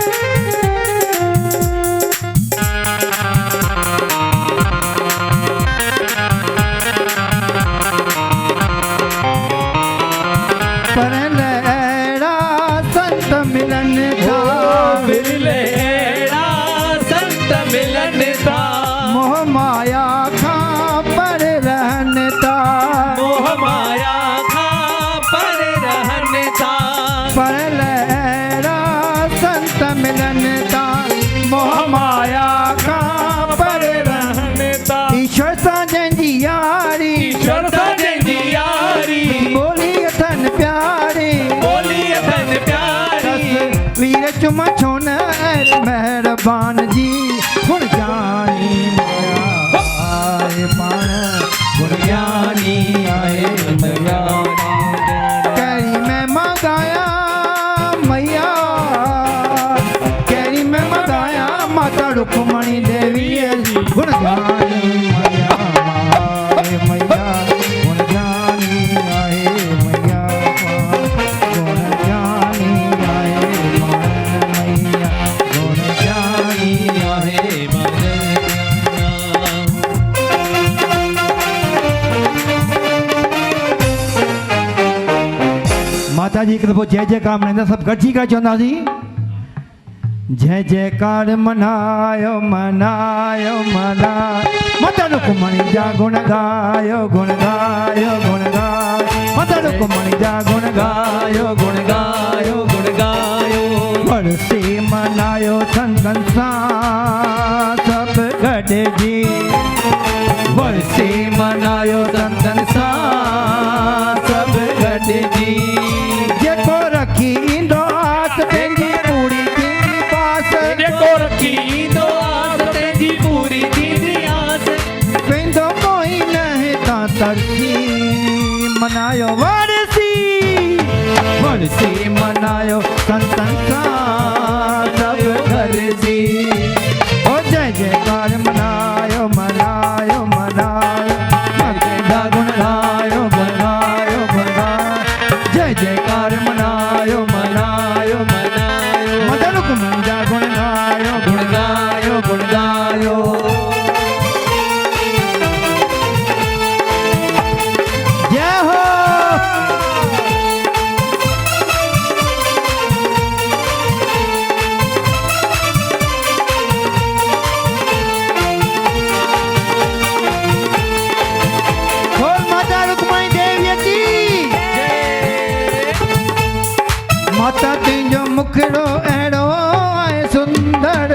परन अहिड़ा संत मिलन था संत मिलन था मोह माया खां पर रहन था मोह माया खां पर रहन था परन अहिड़ा संत मिलन था मोह माया खां पर रहन था ईश्वर सां जंहिंजी यारी ईश्वर सां जंहिंजी यारी बोली अथन प्यारी बोली अथन प्यारी वीर चुमा छोन मेहरबान जी गुण ज्ञानी मैया आहे पाण गुण ज्ञानी आहे मैया कहिड़ी महिमा गाया मैया कहिड़ी महिमा गाया माता रुक्मणी देवी गुण ज्ञानी मैया आहे मैया गुण ज्ञानी आहे मैया गुण ज्ञानी आहे मैया गुण ज्ञानी आहे माता जी हिकु दफ़ो जय जयकार मनाईंदा सभु गॾिजी करे चवंदासीं जय जयकार मनायो मनायो मना माता रुक्मणी जा गुण गायो गुण गायो गुण गायो माता रुक्मणी जा गुण गायो गुण गायो गुण गायो वर्षी मनायो संतन सां सभु गॾिजी वर्षी मनायो संतन सां सभु गॾिजी जेको रखी ईंदो आस पंहिंजी पूरी थींदी पास जेको रखी ईंदो आस पंहिंजी पूरी थींदी आस तरसी मनायो वर्षी वर्षी मनायो संतन सा सब घर सी ओ जय जयकार मनायो मनायो मनायो मर्यादा गुण गायो बनायो बनायो जय जयकार मनायो मनायो मनायो मदन कुमंजा गुण गायो गुण गायो गुण गायो जय हो बोल माता रुक्मणी देवी की माता तुंहिंजो मुखड़ो अहिड़ो आहे सुंदर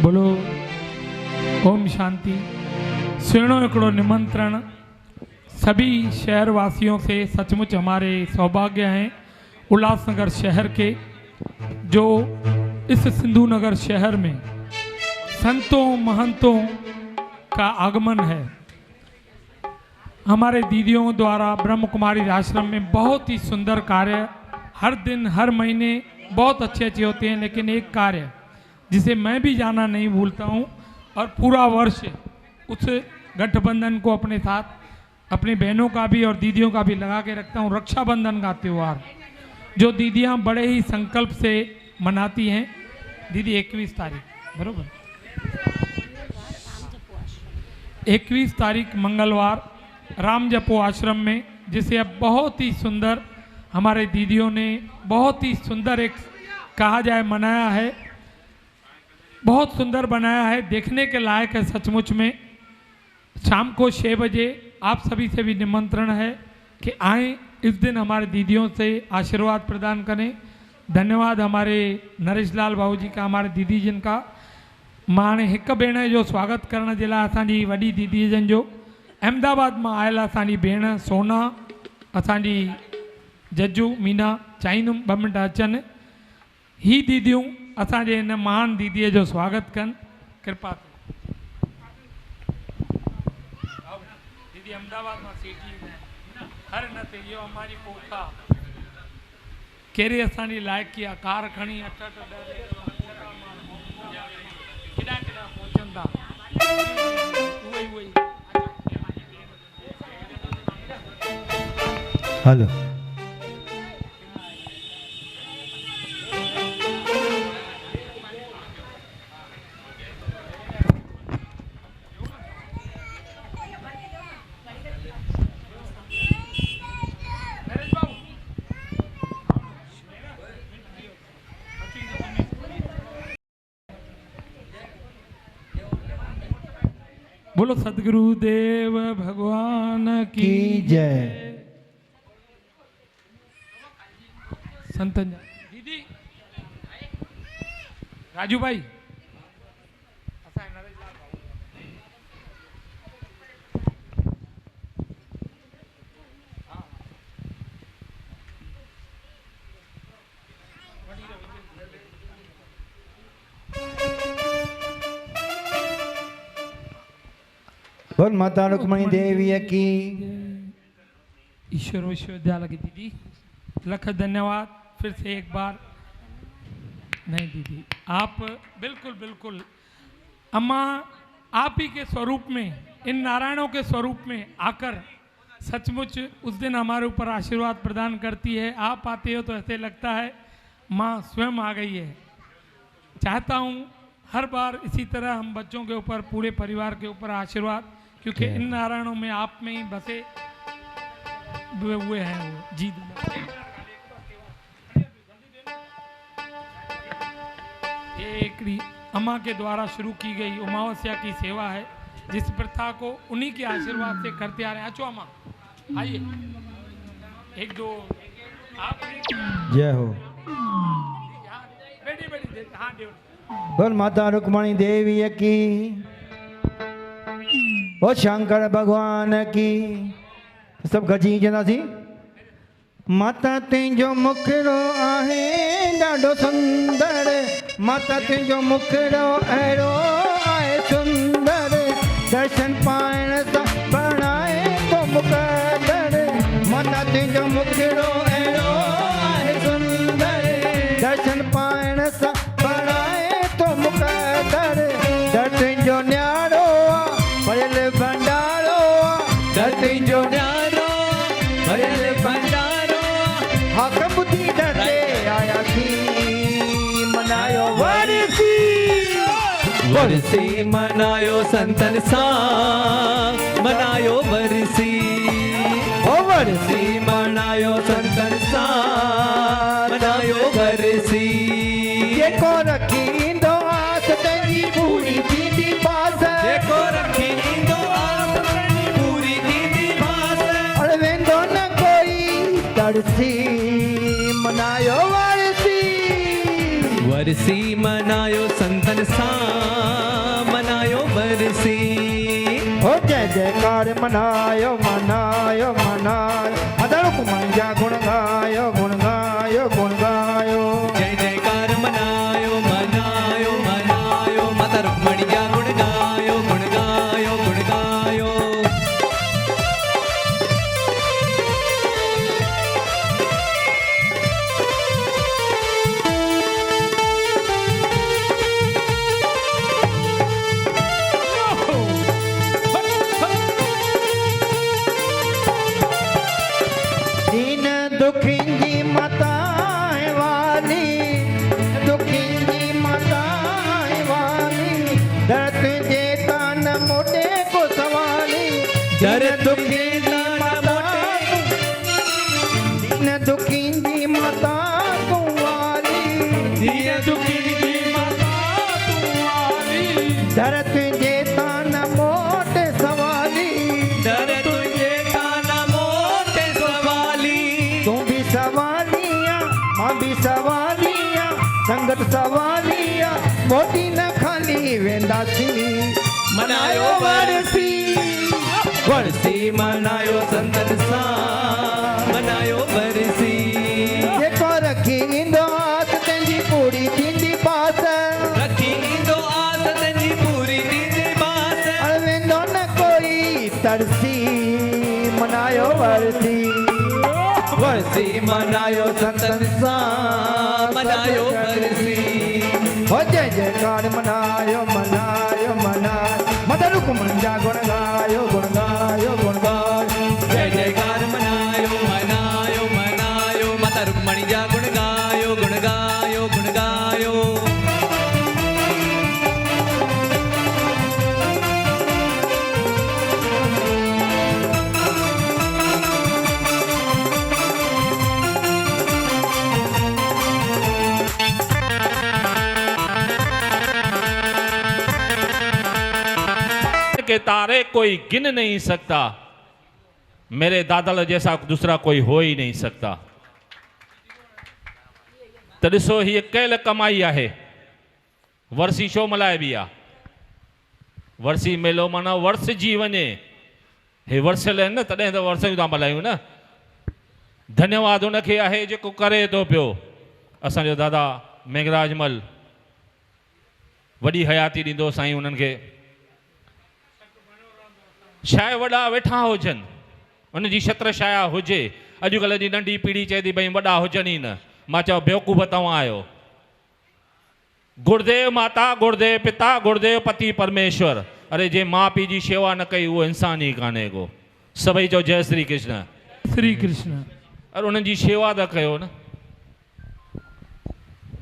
बोलो ओम शांति। सुनो एकड़ो निमंत्रण सभी शहर वासियों से सचमुच हमारे सौभाग्य हैं उल्लासनगर शहर के जो इस सिंधु नगर शहर में संतों महंतों का आगमन है। हमारे दीदियों द्वारा ब्रह्म कुमारी आश्रम में बहुत ही सुंदर कार्य हर दिन हर महीने बहुत अच्छे होते हैं, लेकिन एक कार्य जिसे मैं भी जाना नहीं भूलता हूँ और पूरा वर्ष उस गठबंधन को अपने साथ अपनी बहनों का भी और दीदियों का भी लगा के रखता हूँ। रक्षाबंधन का त्यौहार जो दीदियाँ बड़े ही संकल्प से मनाती हैं। दीदी 21 तारीख बरोबर 21 तारीख मंगलवार राम जपो आश्रम में, जिसे अब बहुत ही सुंदर हमारे दीदियों ने बहुत ही सुंदर एक कहा जाए मनाया है, बहुत सुंदर बनाया है, देखने के लायक है सचमुच में। शाम को 6 बजे आप सभी से भी निमंत्रण है कि आएँ इस दिन हमारे दीदियों से आशीर्वाद प्रदान करें। धन्यवाद हमारे नरेश लाल भाऊ जी का, हमारे दीदी जिन का। मां ने हिक भेण जो स्वागत करण जे लाइ असांजी वॾी दीदी जन जो अहमदाबाद में आयल असांजी भेण सोना असांजी जज्जू मीना चाहींदुमि 2 मिंट अचनि। ही दीदियूं असांजे हिन महान दीदीअ जो स्वागत कनि कृपा कनि। दीदी अहमदाबाद में सीटी हर न ते इहो अमारी पोखा कहिड़े असांजी लाइक़ी आहे कार खणी 8 केॾा केॾा पहुचनि था उहे ई हेलो बोलो सदगुरु देव भगवान की जय। संतन दीदी राजू भाई बोल माता रुक्मणी देवी की। ईश्वर विश्वविद्यालय की दीदी लख धन्यवाद फिर से एक बार। नहीं दीदी आप बिल्कुल बिल्कुल अम्मा आप ही के स्वरूप में इन नारायणों के स्वरूप में आकर सचमुच उस दिन हमारे ऊपर आशीर्वाद प्रदान करती है। आप आते हो तो ऐसे लगता है माँ स्वयं आ गई है। चाहता हूँ हर बार इसी तरह हम बच्चों के ऊपर पूरे परिवार के ऊपर आशीर्वाद, क्योंकि इन नारायणों में आप में ही बसे हुए हैं वो जी। एक अम्मा के द्वारा शुरू की गई अमावस्या की सेवा है, जिस प्रथा को उन्हीं के आशीर्वाद से करते आ रहे हैं। अच्छो अम्मा आइए 1 2 आप जय हो। बैठी बैठी हाँ देव बोल माता रुक्मणी देवी की। ओ शंकर भगवान की। सब गजी जना सी। माता तुंहिंजो मुखड़ो आहे ॾाढो सुंदर माता तुंहिंजो मुखड़ो अहिड़ो आहे सुंदर दर्शन पाइण सां बणाए तो मुक़दर माता तुंहिंजो मुखड़ो अहिड़ो आहे सुंदर दर्शन पाइण सां बणाए तो मुक़दर दर तुंहिंजो न्यारो भरियल भंडारो दर तुंहिंजो न्यारो भरियल भंडारो हक़ ॿुधी डरे आया थी मनायो वरसी वरसी मनायो संतन सां मनायो वरसी ओ वरसी मनायो संतन सां मनायो वरसी जेको रखींदो आस तंहिंजी पूरी थींदी पास जेको रखींदो आस तंहिंजी पूरी थींदी पास अड़ वेंदो न कोई तरसी मनायो वरसी वरसी मनायो संतन सां मनायो वरसी ओ जय जयकार मनायो मनायो मनायो अदड़ कुमन जा गुण गायो गुण गायो गुण गायो जय जयकार मनायो मनायो मनायो माता रुक्मणी जा गुण गायो गुण गायो गुण गायो दीन दुखिन जी माता है वाली दुखिन जी माता है वाली दर्द जे तान मोटे को सवाली दर दुखिन जी माता दीन दुखिन जी माता तू वाली दिया दुखी जी माता तुम्हारी दर्द जे तान मोटे सवाली दर तुझे ताना मोटे सवाली तू भी सवालियां मां भी सवालियां संगत सवालियां मोटी न खाली वेंदासी मनायो वरसी वरसी मनायो संतन सां मनायो वरसी जेको रखींदो आस तंहिंजी पूरी थींदी पास रखींदो आस तंहिंजी पूरी थींदी बास अड़ वेंदो न कोई तरसी मनायो वरसी वरसी मनायो संतन सां मनायो वरसी हो जय जयकार मनायो मनायो मनायो मदर कुमन जा गुण गायो गुण गायो गुण गायो जय जयकार मनायो मनायो मनायो माता रुक्मणी जा गुण गायो गुण गायो गुण गायो के तारे कोई गिन नहीं सकता मेरे दादल जैसा दूसरा कोई हो ही नहीं सकता तो ॾिसो हीअ कयल कमाई आहे वर्सी छो मल्हाइबी आहे वर्सी मेलो माना वर्ष जी वञे हे वर्सियल आहिनि न तॾहिं त वर्सियूं था मल्हायूं न धन्यवाद उनखे आहे जेको करे थो पियो असांजो दादा मेघराजमल वॾी हयाती ॾींदो साईं उन्हनि खे शायदि वॾा वेठा हुजनि उनजी छत्र छाया हुजे अॼुकल्ह जी नंढी पीढ़ी चए थी भई वॾा हुजनि ई न मां चयो बेवकूफ़ तव्हां आहियो गुरुदेव माता गुरुदेव पिता गुरुदेव पति परमेश्वर अरे जे माउ पीउ जी शेवा न कई उहो इंसान ई कान्हे को सभई चओ जय श्री कृष्ण श्री कृष्ण अरे उन्हनि जी शेवा त कयो न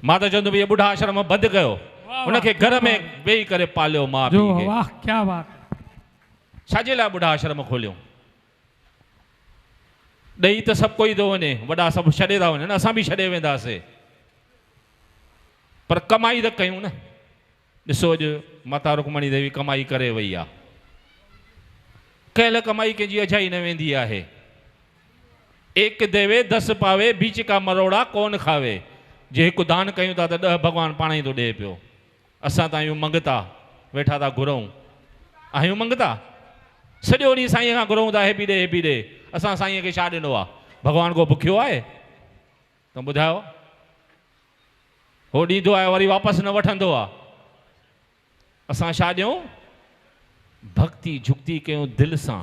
मां त चवंदुमि इहे ॿुढा आश्रम बंदि कयो उनखे घर में वेही करे पालियो माउ जो पीउ खे वाह क्या बात छाजे लाइ ॿुढा आश्रम खोलियो ॾेई त सभु कोई थो वञे वॾा सभु छॾे था वञनि असां बि छॾे वेंदासीं पर कमाई त कयूं न ॾिसो अॼु माता रुक्मणी देवी कमाई करे वई आहे कयल कमाई कंहिंजी अजाई न वेंदी आहे एक देवे 10 पावे बीच का मरोड़ा कौन खावे जे हिकु दान कयूं था त 10 भॻवानु पाण ई थो ॾिए पियो असां त आहियूं मंगता वेठा था घुरूं आहियूं मंगता सॼो ॾींहुं साईं खां घुरूं था हे बि ॾे असां साईं खे छा ॾिनो आहे भॻवानु को बुखियो आहे त ॿुधायो हो ॾींदो आहे वरी वापसि न वठंदो आहे। असां छा ॾियूं? भक्ति झुक्ति कयूं दिलि सां।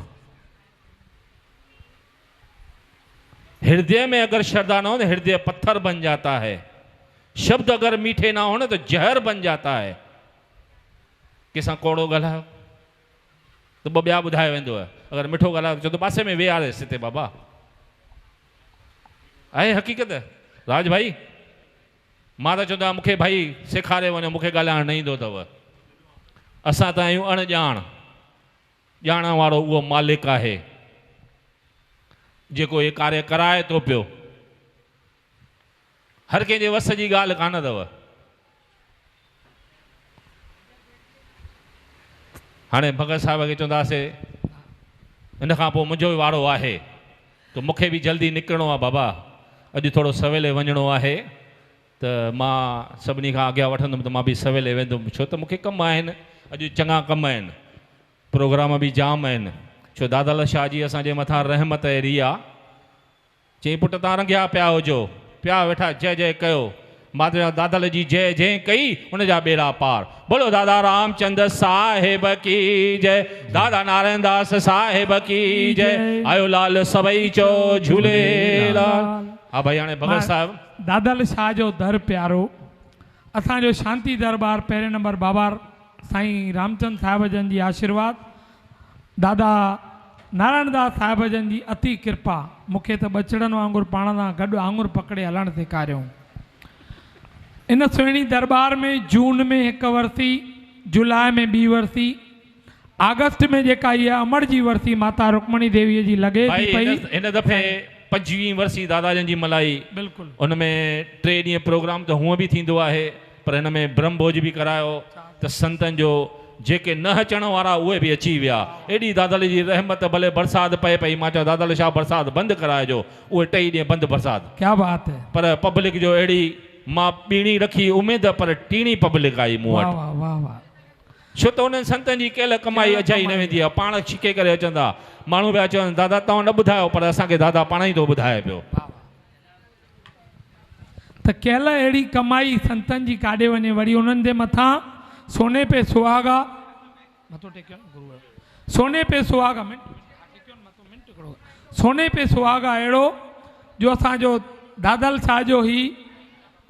हृदय में अगर श्रद्धा ना हो तो हृदय पत्थर बन जाता है। शब्द अगर मीठे ना हो ना तो जहर बन जाता है। कंहिंसां कोड़ो ॻाल्हायो तो ॿिया ॿुधाए वेंदो आहे, अगर मिठो ॻाल्हायो चओ तो पासे में वेहारेसि हिते बाबा। आहे हक़ीक़त राज भाई। मां त चवंदो आहियां मूंखे भाई सेखारे वञो, मूंखे ॻाल्हाइणु न ईंदो अथव। असां त आहियूं अणॼाण, ॼाण वारो उहो मालिक आहे जेको ये कार्य कराए थो पियो। हर कंहिंजे वस जी ॻाल्हि कान अथव। हाणे भगत साहिब खे चवंदासीं इन खां पोइ मुंहिंजो वारो आहे तो मूंखे बि जल्दी निकिरणो आहे बाबा, अॼु थोरो सवेल वञिणो आहे त मां सभिनी खां अॻियां वठंदुमि त मां बि सवेल वेंदुमि, छो त मूंखे कम आहिनि, अॼु चङा कम आहिनि, प्रोग्राम बि जाम आहिनि। छो दादाल शाह जी असांजे मथां रहमत अहिड़ी आहे, चई पुट तव्हां रंगिया पिया हुजो, पिया वेठा जय जय कयो। मां त दादाल जी जय जय कई, उनजा बेड़ा पार। बोलो दादा रामचंद्र साहिब की जय, दादा नारायण दास साहिब की जय, आयो लाल सभई चो झूलेलाल। हा भाई हाणे भगत साहिब दादाल शाह जो दर प्यारो, असांजो शांति दरबार पहिरें नंबर बाबा साईं रामचंद्र साहिब जन जी आशीर्वाद, दादा नारायण दास साहिब जन जी अति कृपा, मूंखे त बचड़नि वांगुरु पाण सां गॾु आंगुर पकड़े हलणु सेखारियो। इन सुहिणी दरबार में जून में 1 वरसी, जुलाई में 2 वरसी, अगस्त में जेका इहा अमर जी वरसी माता रुक्मणी देवीअ जी लॻे थी पई। इन दफ़े 25वीं वरसी दादा जन जी मलाई, बिल्कुलु उनमें 3 ॾींहं प्रोग्राम त हूअं बि थींदो आहे, पर हिन में ब्रह्म भोज बि करायो त संतनि जो जेके न अचण वारा उहे बि अची विया। एॾी दादाल जी रहमत, भले बरसाति पए पई, मां चयो दादाल शाह बरसाति बंदि कराइजो, उहे 2 ॾींहं बंदि बरसाति। क्या बात है। पर पब्लिक जो अहिड़ी मां ॿीणी रखी उमेद, पर टीणी पब्लिक आई मूं वाह वटि। वाह वाह वाह। छो त उन्हनि संतनि जी कयल कमाई अजाई न वेंदी आहे, पाण छिके करे अचंदा। माण्हू पिया चवनि दादा तव्हां न ॿुधायो, पर असांखे दादा पाण ई थो ॿुधाए पियो। त कयल अहिड़ी कमाई संतनि जी काॾे वञे, वरी उन्हनि जे मथां सोने पे सुहागा, मथो टेकियो न गुरू, सोने पे सुहागा, सोने पे सुहागा अहिड़ो जो असांजो दादल शाह जो ही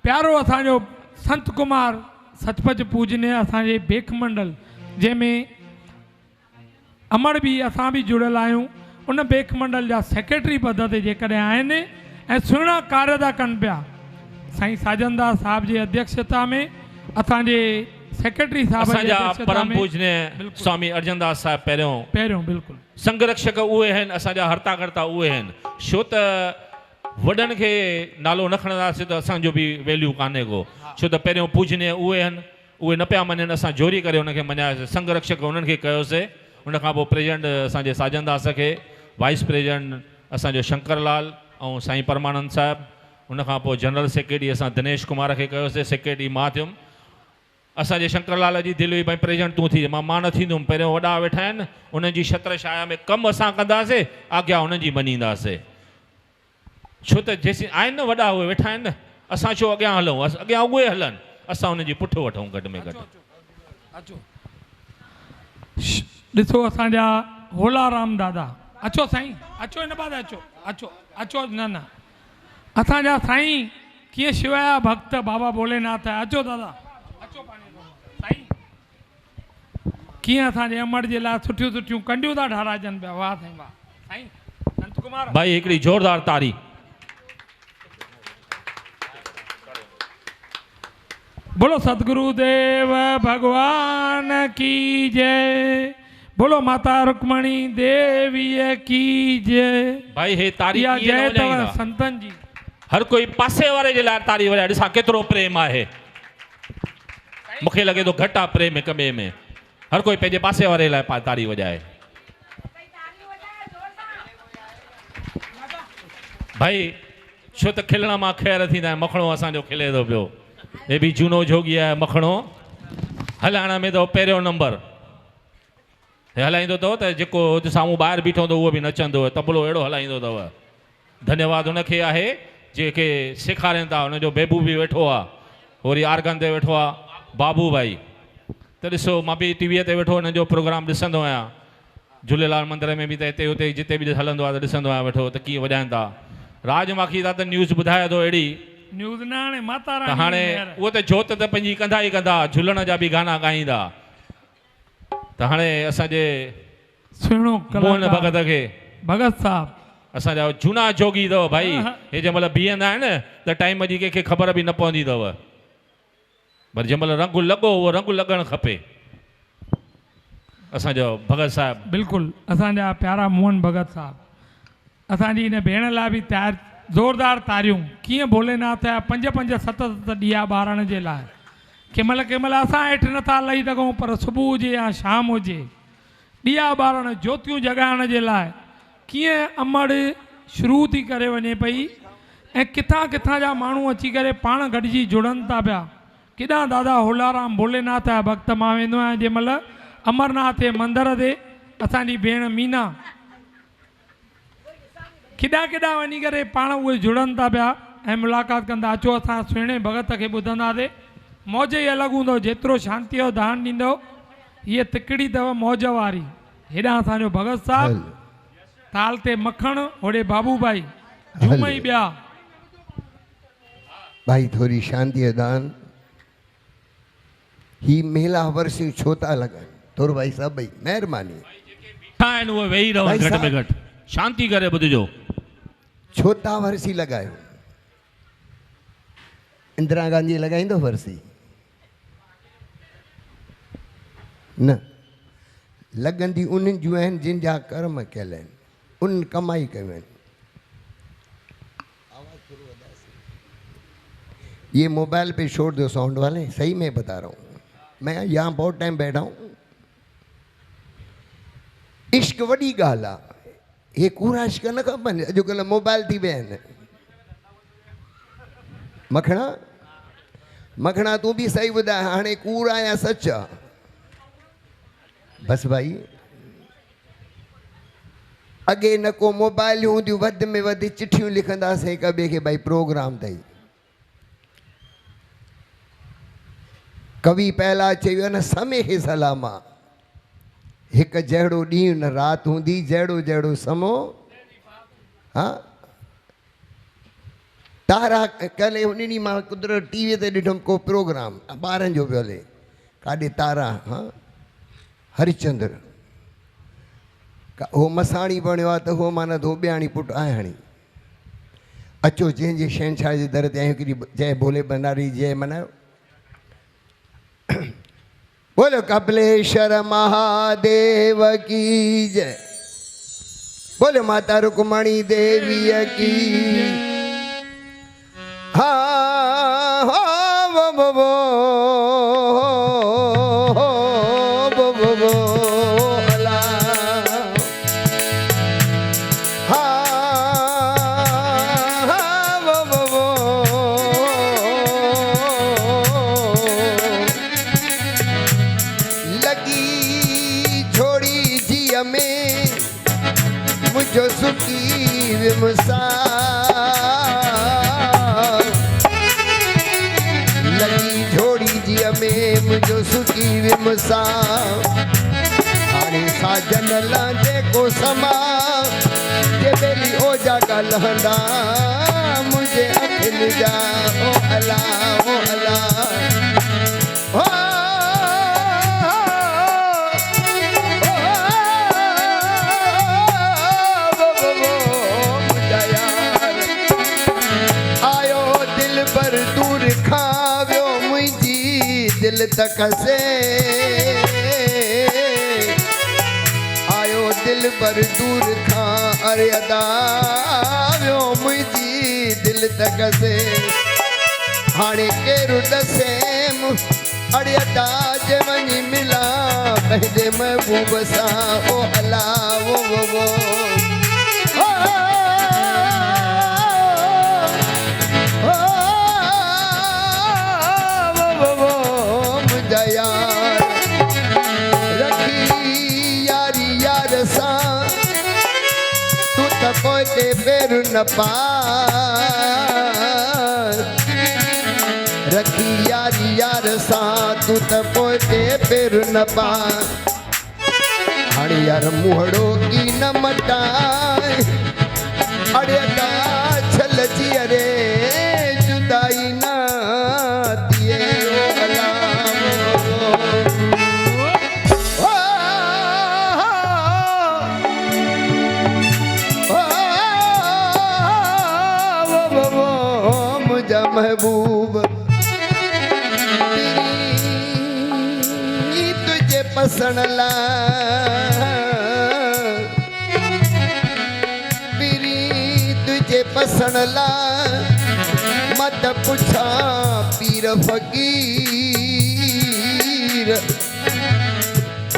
प्यारो असांजो संत कुमार सचपच पूजनीय असांजे बेख मंडल, जंहिंमें अमर बि असां बि जुड़ियल आहियूं, उन बेख मंडल जा सेक्रेटरी पद ते जेकॾहिं आहिनि ऐं सुहिणा कार्य था कनि पिया। साईं साजनदास साहिब जी अध्यक्षता में, असांजे सेक्रेटरी साहब असांजा परम पूजनीय स्वामी अर्जनदास साहिब पहिरियों बिल्कुलु संघरक्षक उहे आहिनि, असांजा हर्ता कर्ता उहे आहिनि। छो त वॾनि खे नालो न खणंदासीं त असांजो बि वैल्यू कान्हे को, छो त पहिरियों पूजनीय उहे आहिनि, उहे न पिया मञनि, असां जोरी करे उनखे मञायोसीं, संघरक्षक उन्हनि खे कयोसीं। उन खां पोइ प्रेसिडेंट असांजे साजनदास खे, वाइस प्रेसिडेंट असांजो शंकरलाल ऐं साईं परमानंद साहिबु, उन खां पोइ जनरल सेक्रेटरी असां दिनेश कुमार खे कयोसीं, सेक्रेटरी मां थियुमि। असांजे शंकरलाल जी दिलि हुई भाई प्रेसिडेंट तूं थी, मां न थींदुमि, पहिरियों वॾा वेठा आहिनि, उन्हनि जी छत्रछाया में कमु असां कंदासीं, आज्ञा उन्हनि जी मञींदासीं। छो त जेसीं आहिनि न वॾा उहे वेठा आहिनि न, असां छो अॻियां हलूं, अॻियां उहे हलनि, असां उन्हनि जी पुठि वठूं घटि में घटि। ॾिसो असांजा होलाराम दादा, अचो साईं, अचो हिन पासे, अचो अचो अचो, न न असांजा साईं कीअं शिवाया भक्त बाबा भोलेनाथ आहे, अचो दादा अचो साईं, कीअं असांजे अमर जे लाइ सुठियूं सुठियूं कंडियूं था ठाराइजनि पिया। वाह साईं वाह। साईं संत कुमार भाई हिकिड़ी ज़ोरदार तारी। बोलो सतगुरुदेव भगवान की जय, बोलो माता रुक्मणी देवी की जय। भाई हे तारी जय तव संतन जी। हर कोई पासे वारे जे लाइ तारी वॼाए, ॾिसां केतिरो प्रेम आहे। मूंखे लॻे थो घटि आहे प्रेम हिक ॿिए में, हर कोई पंहिंजे पासे वारे लाइ तारी वॼाए। भाई छो त खिलण मां ख़ैर थींदा आहिनि, मखणो असांजो खिले थो पियो, हे बि झूनो जोगी आहे मखणो, हलाइण में तो पहिरियों नंबर, हे हलाईंदो अथव त जेको साम्हूं ॿाहिरि बीठो हूंदो उहो बि नचंदो, तबलो अहिड़ो हलाईंदो अथव। धन्यवाद उनखे आहे जेके सेखारनि था, उनजो बेबू बि वेठो आहे, वरी आर्गन ते वेठो आहे बाबू भाई। त ॾिसो मां बि टीवीअ ते वेठो हिन जो प्रोग्राम ॾिसंदो आहियां, झूलेलाल मंदर में बि त हिते हुते जिते बि हलंदो आहे त ॾिसंदो आहियां वेठो त कीअं वॼाइनि था। राज माखी था त न्यूज़ ॿुधाए थो अहिड़ी न्यूज़ न हाणे माता त रानी हाणे उहो त जोत त पंहिंजी कंदा ई कंदा, झूलण जा बि गाना ॻाईंदा। त हाणे असांजे सुहिणो मोहन भगत खे भगत साहब असांजा झूना जोगी अथव भाई, हे जंहिं महिल बीहंदा आहिनि त टाइम जी कंहिंखे ख़बर बि न पवंदी अथव, पर जंहिं महिल रंग लॻो उहो रंग लॻणु खपे। असांजो भगत साहब बिल्कुलु असांजा प्यारा मोहन भगत साहब, असांजी हिन भेण लाइ बि तयारु ज़ोरदार तारियूं। कीअं भोलेनाथ जा 5-5 7-7 ॾीआ ॿारण जे लाइ, कंहिं महिल असां हेठि नथा लही सघूं, पर सुबुह हुजे या शाम हुजे ॾीआ ॿारण ज्योतियूं जॻाइण जे लाइ कीअं अमड़ शुरू थी करे वञे पई, ऐं किथां किथां जा माण्हू अची करे पाण गॾिजी जुड़नि था पिया। केॾा दादा होलाराम भोलेनाथ जा भक्त मां वेंदो आहियां जंहिं महिल अमरनाथ जे मंदर ते असांजी भेण मीना केॾा वञी करे पाण उहे जुड़नि था पिया ऐं मुलाक़ात कंदा। अचो असां सुहिणे भगत खे ॿुधंदासीं। मौज ई अलॻि हूंदो, जेतिरो शांतीअ जो दान ॾींदो। हीअ तिकड़ी अथव मौज वारी। हेॾां असांजो भगत साहब, ताल ते मखण, होॾे बाबू भाई झूम ई ॿिया। भाई थोड़ी शांति दान ही मेला वर्षियूं छो था लॻनि? थोरो भाई साहब भाई महिरबानी आहिनि उहे वेही रहो भाई घटि में साहब। घटि शांति करे ॿुधिजो। छो था वर्सी लॻायो? इंदिरा गांधी लॻाईंदो वर्सी? न, लॻंदी उन्हनि जूं आहिनि जिन जा कर्म कयल आहिनि, उन कमाई कयूं आहिनि। ये मोबाइल पे छोड़ दो साउंड वाले, सही में बता रहा हूँ मैं, यहाँ बहुत टाइम बैठा हूँ। इश्क वॾी ॻाल्हि आहे, हे कूड़ा इश्क न खपनि। अॼुकल्ह मोबाइल थी विया आहिनि। मखणा तूं बि सही ॿुधाए, हाणे कूड़ा या सच आहे? बसि भाई, अॻे न को मोबाइलियूं हूंदियूं, वधि में वधि चिठियूं लिखंदासीं हिक ॿिए खे, भाई प्रोग्राम अथई। कवि पहला चयो न, समय खे सलाम आहे। हिकु जहिड़ो ॾींहुं न राति हूंदी, जहिड़ो जहिड़ो समो। हा, तारा कल्ह उन ॾींहुं मां कुदरत टीवीअ ते ॾिठुमि को प्रोग्राम ॿारनि जो पियो हले, काॾे तारा, हा हरिचंद्र, हो मसाणी बणियो आहे त हो माना तो ॿियाणी पुटु आहे। हाणे अचो जंहिंजे शहनशाह जे दर ते आहियूं, हिकिड़ी जय भोले भंडारी जय मनायो। बोलो कपिलेश्वर महादेव की जय, बोलो माता रुक्मणी देवी की। हाँ हो बो बो ला, हाँ बो बो लगी छोड़ी जिया में मुझो सुखी विमसा, लगी छोड़ी जिया में मुझो सुखी विमसा। हाणे साजन लांदे को समा जे बेली ओ जा ॻाल्हंदा मुझे अखियुनि जा, ओ अला ओ अला ओ दिल तक से आयो, दिल पर दूर खां अरे अदा वियो मुंहिंजी दिल तक से। हाणे केरु ॾसेम अरे अदा जे वञी मिला पंहिंजे महबूब सां, ओ अला वो पोते पैर न पार रखी या प्यार सां तूं त पोइते पेर न पा हाणे यार मुहड़ो की न मटाए अड़े दा छल जी अरे जुदाई न दिए ओ अला मुझा महबूब तुझे पसंद ला तुझे पसंद ला मत पुछा पीर फकीर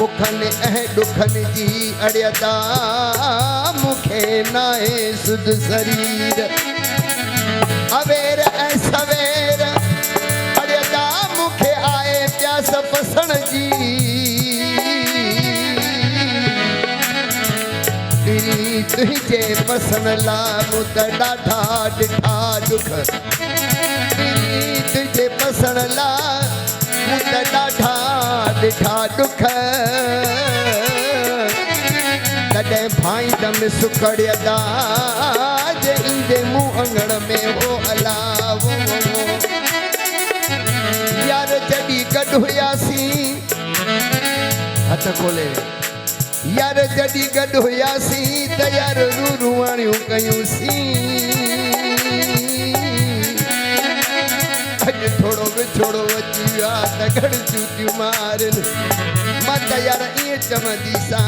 उखन दुखन जी अड़ियदा मुखे नाए सुध शरीर अवेर ऐं सवेर अड़ियदा मुखे आए प्यास पसण जी तुझे पसंद ला मुत ॾाढा ॾिठा दुख तुझे पसंद ला मुत ॾाढा ॾिठा दुख तॾहिं भाईंदम सुखड़ियदा जे ईंदे मुंहुं अंगण में हो अला वो यार जॾहिं गॾु हुयासीं हथ खोले यार जॾहिं गॾु हुयासीं त यार रूरूवाणियूं कयूंसीं अॼु थोरो विछोड़ो अची वियो आहे त गॾु चूटियूं मारनि मां त यार ईअं चवंदी सां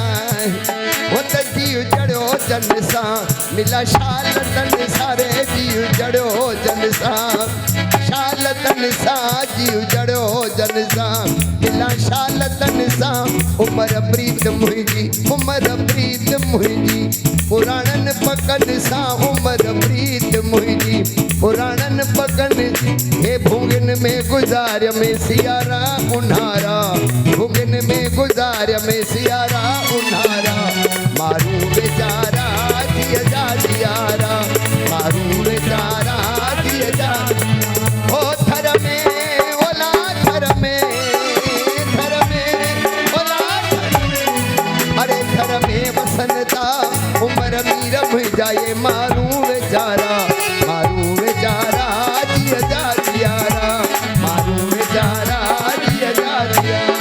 हो त जीव जड़ियो जन सां मिला शालतन सारे जीव जड़ियो जन सां शालतन सां जीव जड़ियो जन सां मिला शालतन सां उमर प्रीत मुंहिंजी पुराणनि पकनि सां उमर प्रीत मुंहिंजी पुराणनि पकनि हे भुॻनि में गुज़ार में सियारा उन्हारा भुॻनि में गुज़ार में सियारा उन्हारा मारू बेचारा जिया जा जियारा मारू बेचारा जिया जा ओ थर में ओला थर में ओला अरे थर में वसनता उमर मीर मुंहिंजा ये मारू बेचारा जिया जा जियारा मारू बेचारा जिया जा जियारा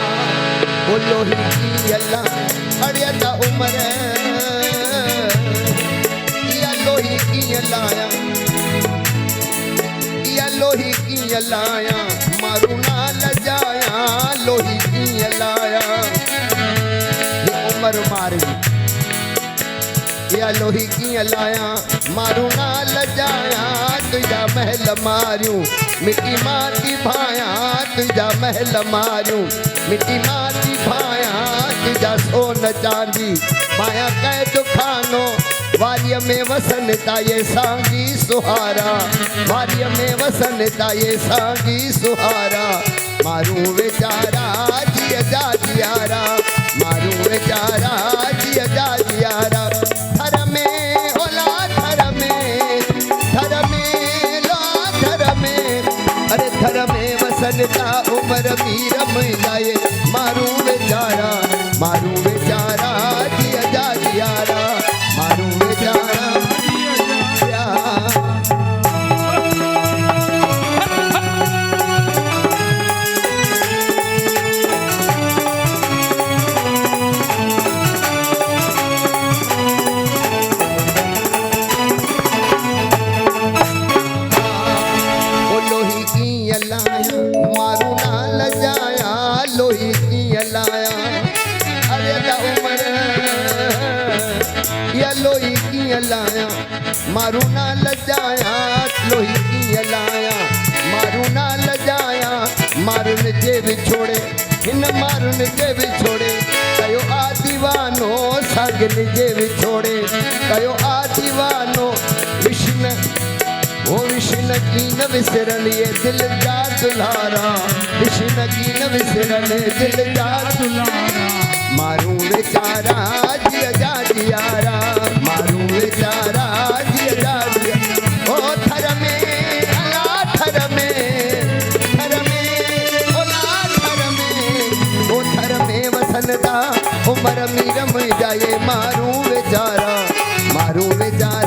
लोही की अल्लाह अड़ियदा उमर या लोही की अलाया या लोही की अलाया मारू ना लजाया लोही की अलाया ये उमर मारी या लोही की अलाया मारू ना लजाया तुझा महल मारियूं मिट्टी माटी भाया तुझा महल मारियूं मिट्टी माटी भाया तुझा सोन चांदी माया कैद खानो वारीअ में वसनता ये सांगी सुहारा वारीअ में वसनता ये सांगी सुहारा मारू वेचारा जिया जा जियारा मारू वेचारा जिया जा जियारा थर में ओला थर में ला थर में अरे थर में वसनता उमर मीर मुंहिंजा ये मारू वेचारा जिया जा जियारा मारू वेचारा जिया जा लोही की अलाया मारू ना लजाया लोही की अलाया अरे दा उमर या लोही की अलाया मारू ना लजाया लोही की अलाया मारू ना लजाया मारुन जे विछोड़े हिन मारुन जे विछोड़े कयो आ दीवानो सागन जे विछोड़े कयो आ दीवानो विष्ण ओ विष्ण की न विसरन ये दिल जा दुलारा कृष्ण की न विसरन दिल जा दुलारा मारू बेचारा जिया जा जियारा मारू बेचारा जिया जा जिया ओ थर में अला थर में ओला थर में वसनता उमर मीरम जाए मारू बेचारा